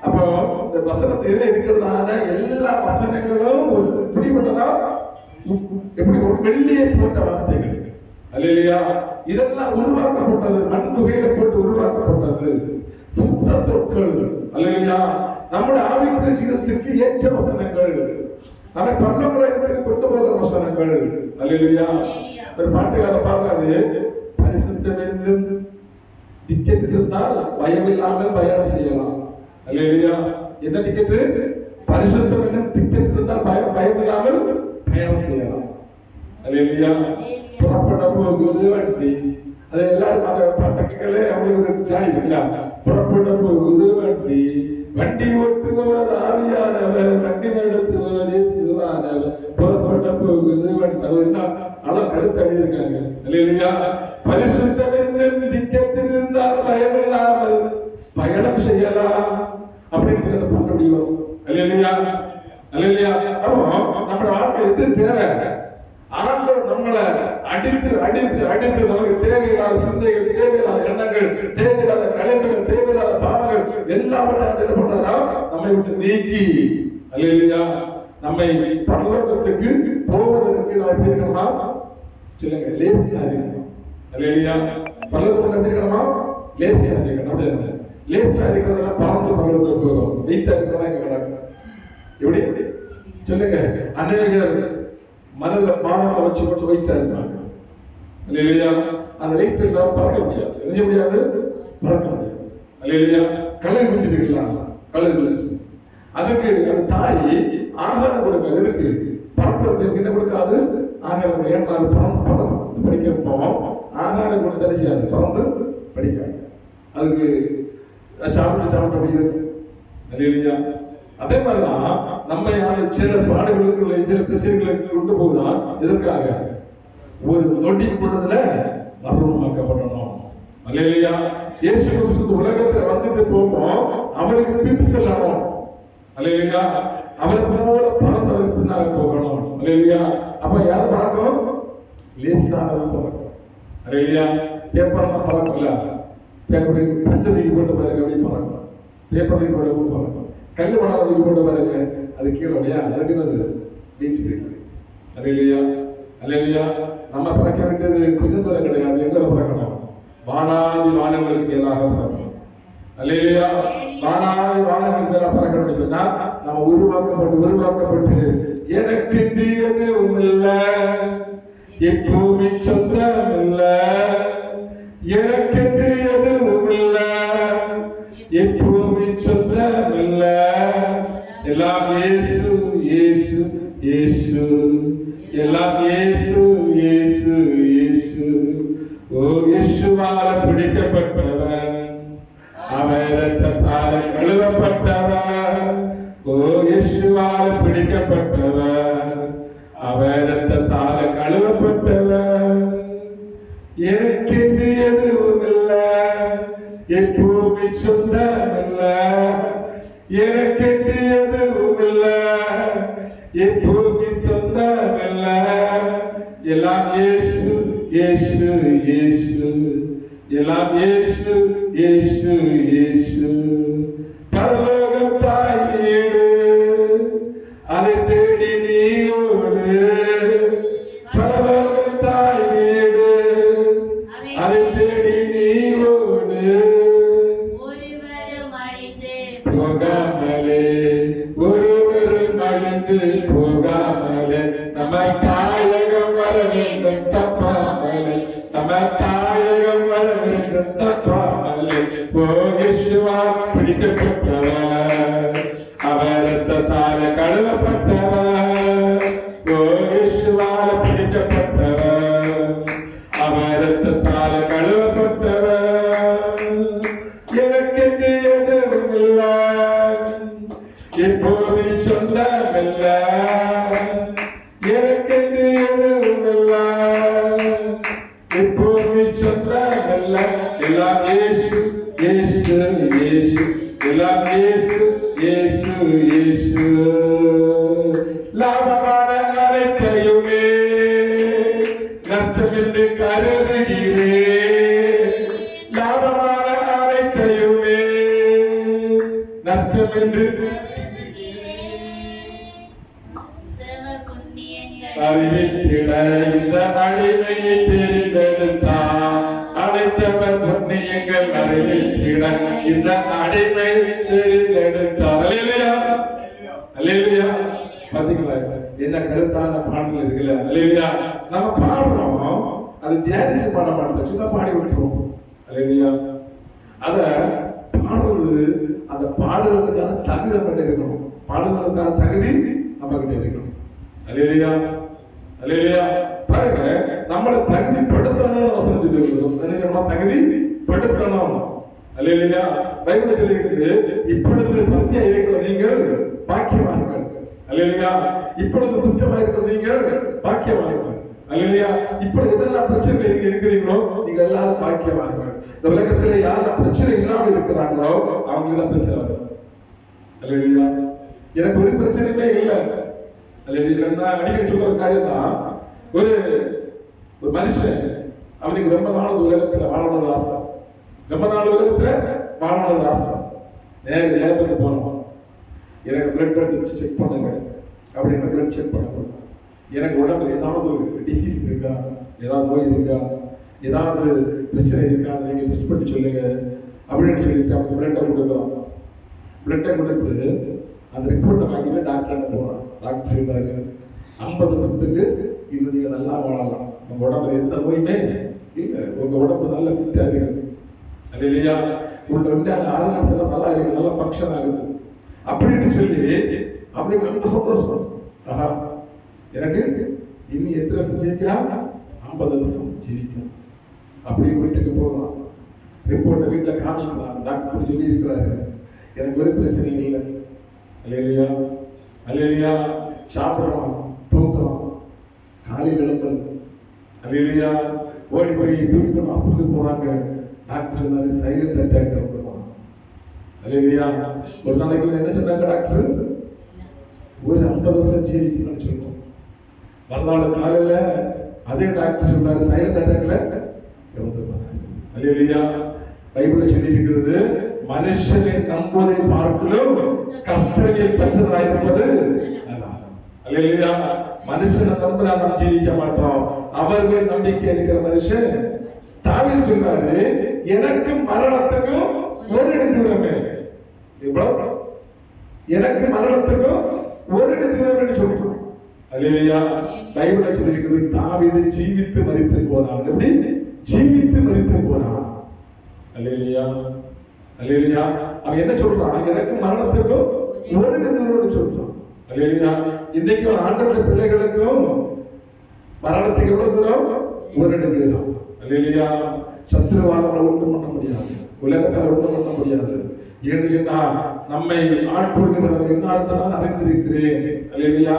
அப்போ இந்த வசனத்தில் இருக்கிறதான எல்லா வசனங்களும் எப்படிப்பட்டதா? எப்படி ஒரு வெள்ளியை போட்ட வார்த்தைகள். அல்லேலூயா. இதெல்லாம் உருவாக்கப்பட்டது, மண் குகையில போட்டு உருவாக்கப்பட்டது சுத்த சொற்கள். அல்லேலூயா. நம்முடைய ஆவிக்குரிய ஜீவிதத்துக்கு ஏற்ற வசனங்கள், நம்மை பரலோகத்துக்கு கொண்டு போகிற வசனங்கள். அல்லேலூயா. ஒரு பாட்டுக்கார பாடுறாரு, பரிசுத்தம் என்றும் டிக்கெட் இருந்தால் பயம் இல்லாமல் பயணம் செய்யலாம். அல்லேலூயா. என்ன டிக்கெட்? பரிசுத்தம் என்னும் டிக்கெட் இருந்தால் பயம் இல்லாமல் பயணம் செய்யலாம். அல்லேலூயா. புறப்பட போகுது வண்டி. அது எல்லாரும் அந்த பட்டங்களே அவங்களுக்கு ஜாடி இல்லையா? புறப்பட போகுது வண்டி, வண்டி ஓட்டுபவர் ஆவியானவர், வண்டி நடத்துபவர் இயேசுவானவர். புறப்பட போகுது வண்டி. அது என்ன அளவு கருத்து அழியிருக்காங்க. அல்லேலூயா. பரிசுத்தம் என்னும் டிக்கெட் இருந்தால் பயம் இல்லாமல் பயணம் செய்யலாம் அப்படின்னு பண்ண முடியும். அல்லேலூயா, அல்லேலூயா. அப்போ நம்ம வாழ்க்கை எது தேவை? ஆண்டவர் நம்மளை அடித்து அடித்து அடித்து நமக்கு தேவையில்லாத சிந்தைகள், தேவையில்லாத எண்ணங்கள், தேவையில்லாத கலைப்புகள், தேவையில்லாத பாவங்கள் எல்லாவற்றையும் என்ன பண்றாரா? நம்மை விட்டு நீக்கி, அல்லேலூயா, நம்மை பரலோகத்துக்கு போவதற்கு நம்ம எப்படி இருக்கணுமா? சொல்லுங்க, லேசியா இருக்கணும். அல்லேலூயா. பரலோகத்துக்கு எப்படி இருக்கணுமா? லேசியா இருக்கணும். அப்படியே லேசியா இருக்கிறதெல்லாம் பறந்து பரலோகத்துக்கு போகிறோம். வெயிட்டா இருக்கிறதா இங்க கிடக்கும். எப்படி சொல்லுங்க? அநேகர் மனதில் மானத்தை வச்சு கொஞ்சம் வெயிட்டா இருக்காங்க. அல்லேலூயா. அந்த வெயிட் எல்லாம் பறக்க முடியாது. என்ன செய்ய முடியாது? பறக்க முடியாது. அல்லேலூயா. கழுகு குஞ்சிருக்கலாம், கழுகு. அதுக்கு அந்த தாய் ஆகாரம் கொடுக்காது. எதுக்கு? பறக்கிறதுக்கு என்ன கொடுக்காது? ஆகாரம் கொடுக்க. ஏன்னா அது பறந்து படிக்க போவோம். ஆகாரம் கொடுத்து என்ன செய்யாது? பறந்து படிக்காது. அதுக்கு சாப்பிட்டு அப்படி. அல்லேலூயா. அதே மாதிரிதான் நம்ம சில பாடுகளுக்குள்ள, சில பிரச்சனைகளுக்கு கொண்டு போகுதான். எதற்காக? ஒரு நொடி பொழுதுல மர்மமாக்கப்படணும். அல்லேலூயா. இயேசு கிறிஸ்து உலகத்துல வந்துட்டு போவோம், அவருக்கு பின் செல்லணும். அல்லேலூயா. அவருக்கு போல பறந்தவருக்கு பின்னாக போகணும். அல்லேலூயா. அப்ப யாரை பார்க்கணும்? லேசானவரை பார்க்கணும். அல்லேலூயா. பேப்பர்லாம் பறக்கல, பேப்பர் பஞ்சதிக்கு கொண்டு பாருங்க, அப்படி பறக்கணும். பேப்பர் கொண்டு பறக்கணும். கல்லு மணாலத்துக்கு கொண்டு பாருங்க, அது கீழே இல்லையா? அதுக்கு என்னது? பீச் இருக்குது. அல்லேலூயா, அல்லேலூயா. நம்ம பறக்க வேண்டியது கொஞ்சம் தூரம் கிடையாது. எங்க பறக்கணும்? வானாதி வானங்களுக்கு மேலாக பறக்கணும். அல்லேலூயா. வானாதி வானங்களுக்கு மேல பறக்கணும்னு சொன்னா நம்ம உருவாக்கப்பட்டு எனக்கு எதுவும் இல்ல, எப்பவுமே சொந்தம் இல்ல, எனக்கு எதுவும் இல்ல, எப்பவுமே சொந்தம் இல்ல, எல்லாம் இயேசு இயேசு இயேசு, எல்லாம் இயேசு இயேசு இயேசு. ஓ இயேசுவால பிடிக்கப்பட்டவன், அவர் இரத்தத்தால கழுவப்பட்டவர். ஓ இயேசுவால பிடிக்கப்பட்டவர், அவர் இரத்தத்தால கழுவப்பட்டவர். எனக்கென்று எதுவும் இல்ல, எப்பவுமே சொந்தம் இல்ல, எனக்கென்று எதுவும் இல்ல, எப்பவுமே சொந்தம் இல்ல, எல்லாம் இயேசு இயேசு இயேசு, எல்லாம் இயேசு இயேசு இயேசு. பரலோகம் தாயேடு, அதை தேடி நீ ஓடு. பரலோகம் தாயேடு, அதை தேடி நீ ஓடு. போகாமலே ஒருவரும் அழிந்து போகாமலே, நம்ம தாயகம் வர வேண்டும் தப்பாமலே, நம்ம தாயகம் வர வேண்டும் தப்பாமலே. ஓ இயேசுவால் பிடிக்கப்பட்டவர், அவர் இரத்தத்தால கழுவப்பட்டவர். ஓ இயேசுவால பிடிக்கப்பட்டவர், அவர் இரத்தத்தால கழுவப்பட்டவர். எனக்கென்று எதுவும் இல்ல, எப்போது சொந்தமில்ல, எனக்கென்று எதுவும் இல்ல, எப்போது சொந்தமில்ல, எல்லாம் இயேசு இயேசு இயேசு, எல்லாம் இயேசு இயேசு இயேசு. லாபமான அனைத்தையுமே நஷ்டம் என்று கருதுகிறேன், லாபமான அனைத்தையுமே நஷ்டம் என்று அறிவித்திட இந்த அடிமையை தெரிந்தெடுத்தார். அழைத்தவர் புண்ணியங்கள் அறிவித்திட இந்த அடிமை தெரிந்தெடுத்தார். அல்லேலூயா அல்லேலூயா. பாத்தீங்களா என்ன கருத்தான பாடல் இருக்குல்ல? அல்லேலூயா. நம்ம பாடுறோம், அது தியானிச்சு பாட மாட்டோம், சும்மா பாடி விட்டுருவோம். அல்லேலூயா. அத பாடுறது, அந்த பாடுறதுக்கான தகுதி நம்ம இருக்கணும், பாடுறதுக்கான தகுதி நம்ம கிட்ட இருக்கணும். அல்லேலூயா அல்லேலூயா. பாருங்க, நம்மளை தகுதிப்படுத்தணும்னு வசனம் சொல்லியிருக்கிறோம். நம்ம தகுதி படுத்தணும். அல்லேலூயா. பைபிள் சொல்லியிருக்கிறது, இப்பொழுது பசியா இருக்கிற நீங்கள் பாக்கியவான்கள். அல்லேலூயா. இப்பொழுது துச்சமா இருக்கிற நீங்கள் பாக்கியவான்கள். அல்லேலூயா. இப்பொழுது என்னெல்லாம் பிரச்சனை நீங்க இருக்கிறீங்களோ நீங்க எல்லாரும் பாக்கியவான்கள். இந்த உலகத்துல யாரெல்லாம் பிரச்சனை இல்லாம இருக்கிறாங்களோ அவங்களுக்கு தான் பிரச்சனை வரும். அல்லேலூயா. எனக்கு ஒரு பிரச்சனையே இல்லை. அல்லேலூயா. அடிக்கடி சொல்ற ஒரு காரியம் தான், ஒரு மனுஷன் அவனுக்கு ரொம்ப நாள் உலகத்துல வாழணும்னு ஆசை, ரொம்ப நாள் உலகத்துல வாழணும்னு ஆசை. நேரம் லேபுக்கு போனோம், எனக்கு பிளட் எடுத்து செக் பண்ணுங்க அப்படின்னு பிளட் செக் பண்ண போனோம். எனக்கு உடம்புல ஏதாவது ஒரு டிசீஸ் இருக்கா, ஏதாவது நோய் இருக்கா, ஏதாவது பிரச்சனை இருக்கா, நீங்க டெஸ்ட் பண்ணி சொல்லுங்க அப்படின்னு சொல்லிட்டு அவங்க பிளட்டை கொடுக்குறோம். பிளட்டை கொடுத்து அந்த ரிப்போர்ட்டை வாங்கிட்டு டாக்டர் போகிறான். டாக்டர் சொல்றாரு, 50 வருஷத்துக்கு இன்னும் நீங்க நல்லா வாழலாம், உங்க உடம்புல எந்த நோயுமே இல்லை, உங்க உடம்பு நல்லா ஃபிட்டா இருக்குது. அல்லேலூயா. உள்ள வந்து அந்த ஆர்கன்ஸ் எல்லாம் நல்லா இருக்கு, நல்லா ஃபங்க்ஷன் ஆகுது அப்படின்னு சொல்லி அப்படி ரொம்ப சந்தோஷம். ஆஹா, எனக்கு இன்னும் எத்தனை வருஷம் ஜீவிக்கலாம்? 50 வருஷம் ஜீவிக்கலாம். அப்படி வீட்டுக்கு போகலாம், ரிப்போர்ட்டை வீட்டில் காமிக்கலாம். டாக்டர் சொல்லி இருக்கிறாரு, எனக்கு ஒரு பிரச்சனையும் இல்லை. அல்லேலூயா அல்லேலூயா. சாப்பிடலாம், தூங்கலாம், காலையில் எழும்புறது. அல்லேலூயா. ஓடி போய் தூக்கி ஹாஸ்பிட்டலுக்கு போறாங்க. டாக்டர் சொன்னாரு சைலண்ட் அட்டாக் வந்துருவாங்க. அல்லேலூயா. ஒரு நாளைக்கு என்ன சொன்னாங்க டாக்டர்? ஒரு 50 வருஷம் ஜீவிக்கணும்னு சொல்லுவோம். மறுநாள் காலையில அதே டாக்டர் சொன்னாரு சைலண்ட் அட்டாக்ல இறந்துருவாங்க. அல்லேலூயா. பைபிள்ல சொல்லி இருக்கிறது, மனுஷனை நம்புவதை பார்க்கலும் கர்த்தரில் பெற்றதாயிருப்பது. அல்லேலூயா. மனுஷனை நம்புறா நாம் ஜீவிக்க மாட்டோம், அவர் மேல் நம்பிக்கை இருக்கிற மனுஷன். தாவீது சொல்றாரு, எனக்கும் மரணத்துக்கும் ஒரு அடி தூரமே. எவ்வளவு எனக்கு மரணத்துக்கும் ஒரு அடி தூரம் என்று சொல்றோம். அல்லேலூயா. பைபிள்ல சொல்லிருக்கிறது தாவீது ஜீவித்து மரித்து போனான். எப்படி ஜீவித்து மரித்து போனான்? அல்லேலூயா, அல்லேலூயா. அவன் என்ன சொல்றான்? எனக்கு மரணத்துக்கும் ஒரு அடி தூரம் சொல்றான். அல்லேலூயா. இன்னைக்கு ஆண்டவருடைய பிள்ளைகளுக்கும் மரணத்துக்கு எவ்வளவு தூரம்? ஒரு அடி தூரம். அல்லேலூயா. சத்துருவால ஒன்றும் பண்ண முடியாது, உலகத்தால் ஒன்றும் பண்ண முடியாது. ஏன்னு சொன்னா நம்மை ஆட்கொள்கிறவர் என்னார்தான் அறிந்திருக்கிறேன். அல்லேலூயா.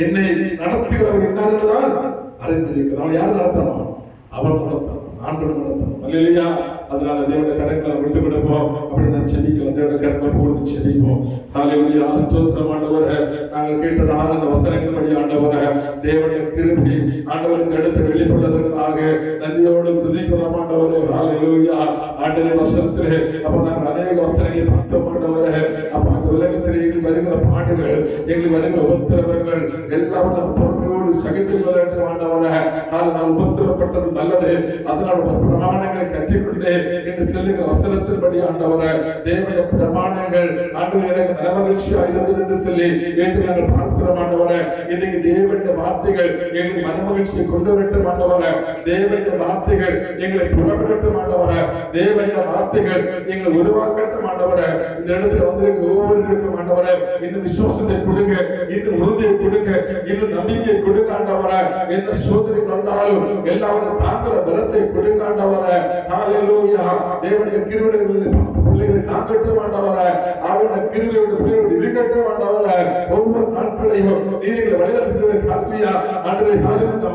என்னை நடத்துகிறவர் என்னார்தான் அறிந்திருக்கிறேன். அவன் யார் நடத்தணும்? அவன் நடத்தணும், ஆண்டவர் நடத்தணும். அல்லேலூயா. அதனால தேவனுடைய கரங்களை விட்டு விடுவோம். அப்படி நான் செபிக்கலாம். தேவனுடைய கரங்களை போட்டு செபிப்போம். ஹல்லேலூயா. ஸ்தோத்திரம் ஆண்டவரே. நாங்கள் கேட்டதான அந்த வசனங்களின்படி ஆண்டவரே, தேவனுடைய கிருபை ஆண்டவர் இந்த இடத்தில் வெளிப்படுவதற்காக நன்றியோடு துதிக்கிறோம் ஆண்டவரே. ஹல்லேலூயா. ஆண்டவரே வசனத்திலே அப்ப நாங்கள் அநேக வசனங்களை பார்த்தோம் ஆண்டவரே. அப்ப அந்த உலகத்திலே எங்களுக்கு வருகிற பாடுகள், எங்களுக்கு வருகிற உபத்திரவங்கள் எல்லாம் நாம் பொறுமையோடு சகித்து கொள்ள ஆண்டவரே. நான் உபத்திரப்பட்டது நல்லது, அதனால் பிரமாணங்களை கற்றுக்கொண்டே என்று சொல்லுகிற வசனத்தின்படி ஆண்டவரே, தேவனுடைய பிரமாணங்கள் ஆண்டவர் எனக்கு மனமகிழ்ச்சியா இருந்தது என்று சொல்லி நேற்று நாங்கள் பார்க்கிறோம் ஆண்டவரே. இன்னைக்கு தேவனுடைய வார்த்தைகள் எங்களுக்கு மனமகிழ்ச்சியை கொண்டு வரட்டும் ஆண்டவரே. தேவனுடைய வார்த்தைகள் எங்களை புறப்படட்டும் ஆண்டவரே. தேவனுடைய வார்த்தைகள் எங்களை உருவாக்கட்டும் ஆண்டவரே. இந்த இடத்துல வந்திருக்கிற ஒவ்வொருவருக்கும் ஆண்டவரே இன்னும் விசுவாசத்தை கொடுங்க, இன்னும் உறுதியை கொடுங்க, இன்னும் நம்பிக்கையை கொடுங்க ஆண்டவரே. எந்த சோதனைகள் வந்தாலும் எல்லாரும் தாங்குற பலத்தை கொடுங்க ஆண்டவரே. ஹல்லேலூயா. தேவனுடைய கிருபைகளில் பிள்ளைகளை தாங்கட்டும் ஆண்டவரே. அவருடைய கிருபையோடு பிள்ளைகளோடு இருக்கட்டும் ஆண்டவரே. ஒவ்வொரு நாட்களையும் நீங்களை வழிநடத்துவதற்கு ஹல்லேலூயா ஆண்டவரே. ஹல்லேலூயா.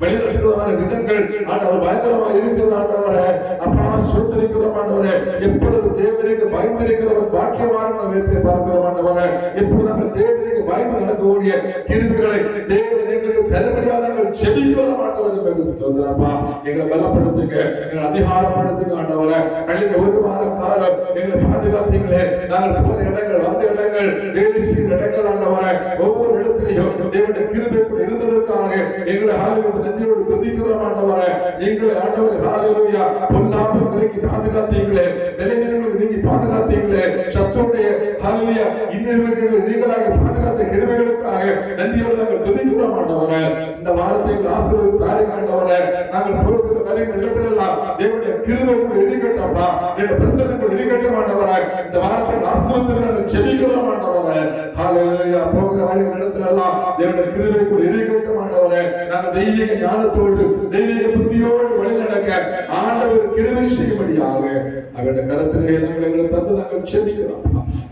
வழிநடத்துவதான விதங்கள் ஆண்டவர் பயங்கரமாக இருக்கிறது ஆண்டவரே. அப்பா சோதரிக்கிறோம் ஆண்டவரே. எப்பொழுது தேவனுக்கு பயந்திருக்கிறவன் பாக்கியவான் வேதத்தை பார்க்கிறோம் ஆண்டவரே. எப்பொழுது நாங்கள் தேவனுக்கு பயந்து நடக்கக்கூடிய கிருபைகளை தேவனுக்கு தரும்படியாக நாங்கள் செபிக்கிறோம் ஆண்டவரே. ஸ்தோத்திரப்பா. எங்களை பலப்படுத்துங்க, எங்களை அதிகாரப்படுத்துங்க ஆண்டவரே. கழிந்த ஒரு வார காலம் எங்களை பாதுகாத்தீங்களே. நாங்கள் போன இடங்கள், வந்த இடங்கள், வேலை செய்த இடங்கள் ஆண்டவரே, ஒவ்வொரு இடத்திலையும் தேவனுடைய கிருபை இருந்ததற்காக எங்களை ஹல்லேலூயா நன்றியோடு துதிக்கிறோம் ஆண்டவரே. எங்களை ஆண்டவரே ஹல்லேலூயா பொல்லாப்புகளுக்கு பாதுகாத்தீங்களே, நிலைமைகளுக்கு நீங்க பாதுகாத்தீங்களே, சத்துருடைய ஹல்லேலூயா இன்னல்களுக்கு நீங்களாக பாதுகாத்த கிருபைகளுக்காக நன்றியோடு நாங்கள் துதிக்கிறோம் ஆண்டவரே. இந்த வாரத்தை ஆசீர்வதித்து தாருங்க ஆண்டவரே. நாங்கள் போகிற வருகிற இடத்திலெல்லாம் தேவனுடைய கிருபை கூட இருக்கட்டும்ப்பா, தேவனுடைய பிரசன்னம் கூட இருக்கட்டும் ஆண்டவரே. இந்த வாரத்தை ஆசீர்வதித்து நாங்கள் ஜெபிக்கிறோம் ஆண்டவரே. ஹல்லேலூயா. போகிற வருகிற இடத்திலெல்லாம் தேவனுடைய கிருபை கூட இருக்கட்டும் ஆண்டவரே. நாங்கள் தெய்வீக ஞானத்தோடு தெய்வீக புத்தியோடு வழி நடக்க ஆண்டவர் கிருபை செய்யும்படியாக அவருடைய கரத்திலே நாங்கள் எங்களை தந்து நாங்கள் ஜெபிக்கிறோம்.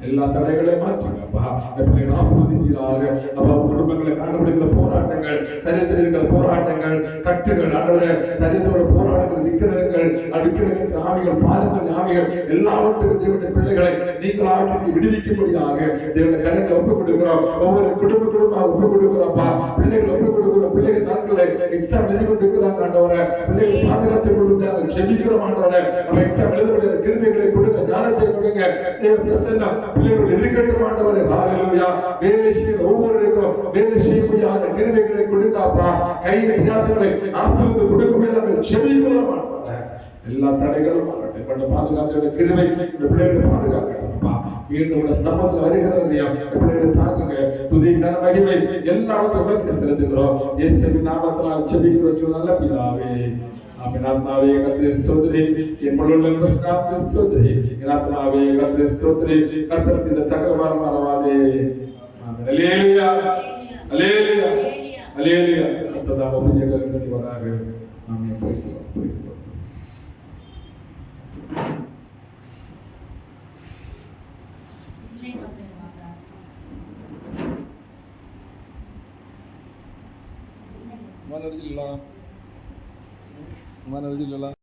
எல்லா தடைகளையும் மாற்றுங்கப்பா. பிள்ளைகளை ஆசீர்வதிப்பீராக. அப்பா குடும்பங்களை கண்டுபிடிக்கிற போராட்டங்கள், சரீரத்தில் இருக்கிற போராட்டங்கள், கட்டுகள் ஆண்டவரே, சரீரத்தோட போராடுகிற விக்கிரகங்கள், விக்கிரகத்தின் ஆவிகள், பாரம்பரிய ஆவிகள் எல்லாவற்றுக்கும் தேவனுடைய பிள்ளைகளை நீங்கள் ஆக்கி விடுவிக்கும்படியாக தேவனுடைய கரங்களை ஒப்புக் கொடுக்கிறோம். ஒவ்வொரு குடும்பமாக ஒப்புக் கொடுக்கிறோம்ப்பா. பிள்ளைகளை ஒப்புக் கொடுக்கிறோம். பிள்ளைகள் நாட்களை எக்ஸாம் எழுதி கொண்டிருக்கிறாங்க ஆண்டவரே. பிள்ளைகளை பாதுகாத்து கொடுங்க, ஜெபிக்கிறோம் ஆண்டவரே. நம்ம எக்ஸாம் எழுதக்கூடிய கிருபைகளை கொடுங்க, ஞானத்தை கொடுங்க. பிள்ளைகள் இருக்கட்டும் ஆண்டவரே. ஹல்லேலூயா. வேலை செய்ய ஒவ்வொருவருக்கும் வேலை செய்யக்கூடிய கிருபைகளை கொடுங்கப்பா. கை வியாசங்களை ஆசீர்வாதத்தை கொடுக்கும்படி நாங்கள் ஜெபிக்கிறோம் ஆண்டவரே. எல்லா தடைகளும் மாறட்டும். பாதுகாத்த கிருபை இந்த பிள்ளைகளை பாதுகாக்கட்டும்ப்பா. மீண்டும் சமூகத்தில் வருகிறது பிள்ளைகளை தாங்குங்க. துதி கன மகிமை எல்லாவற்றையும் நோக்கி செலுத்துகிறோம். இயேசுவின் நாமத்தினால் ஜெபிக்கிறோம் நல்ல பிதாவே. ஆமென். ஆத்மாவே கர்த்தரை ஸ்தோத்திரி, என் முழு நாமத்தை ஸ்தோத்திரி. என் ஆத்மாவே கர்த்தரை ஸ்தோத்திரி, கர்த்தர் செய்த சகலமான மறவாதே. ஆமென். அல்லேலூயா, அல்லேலூயா, அல்லேலூயா. கர்த்தர் தாம் உபயோகம் செய்வாராக. ஆமென். Price price mana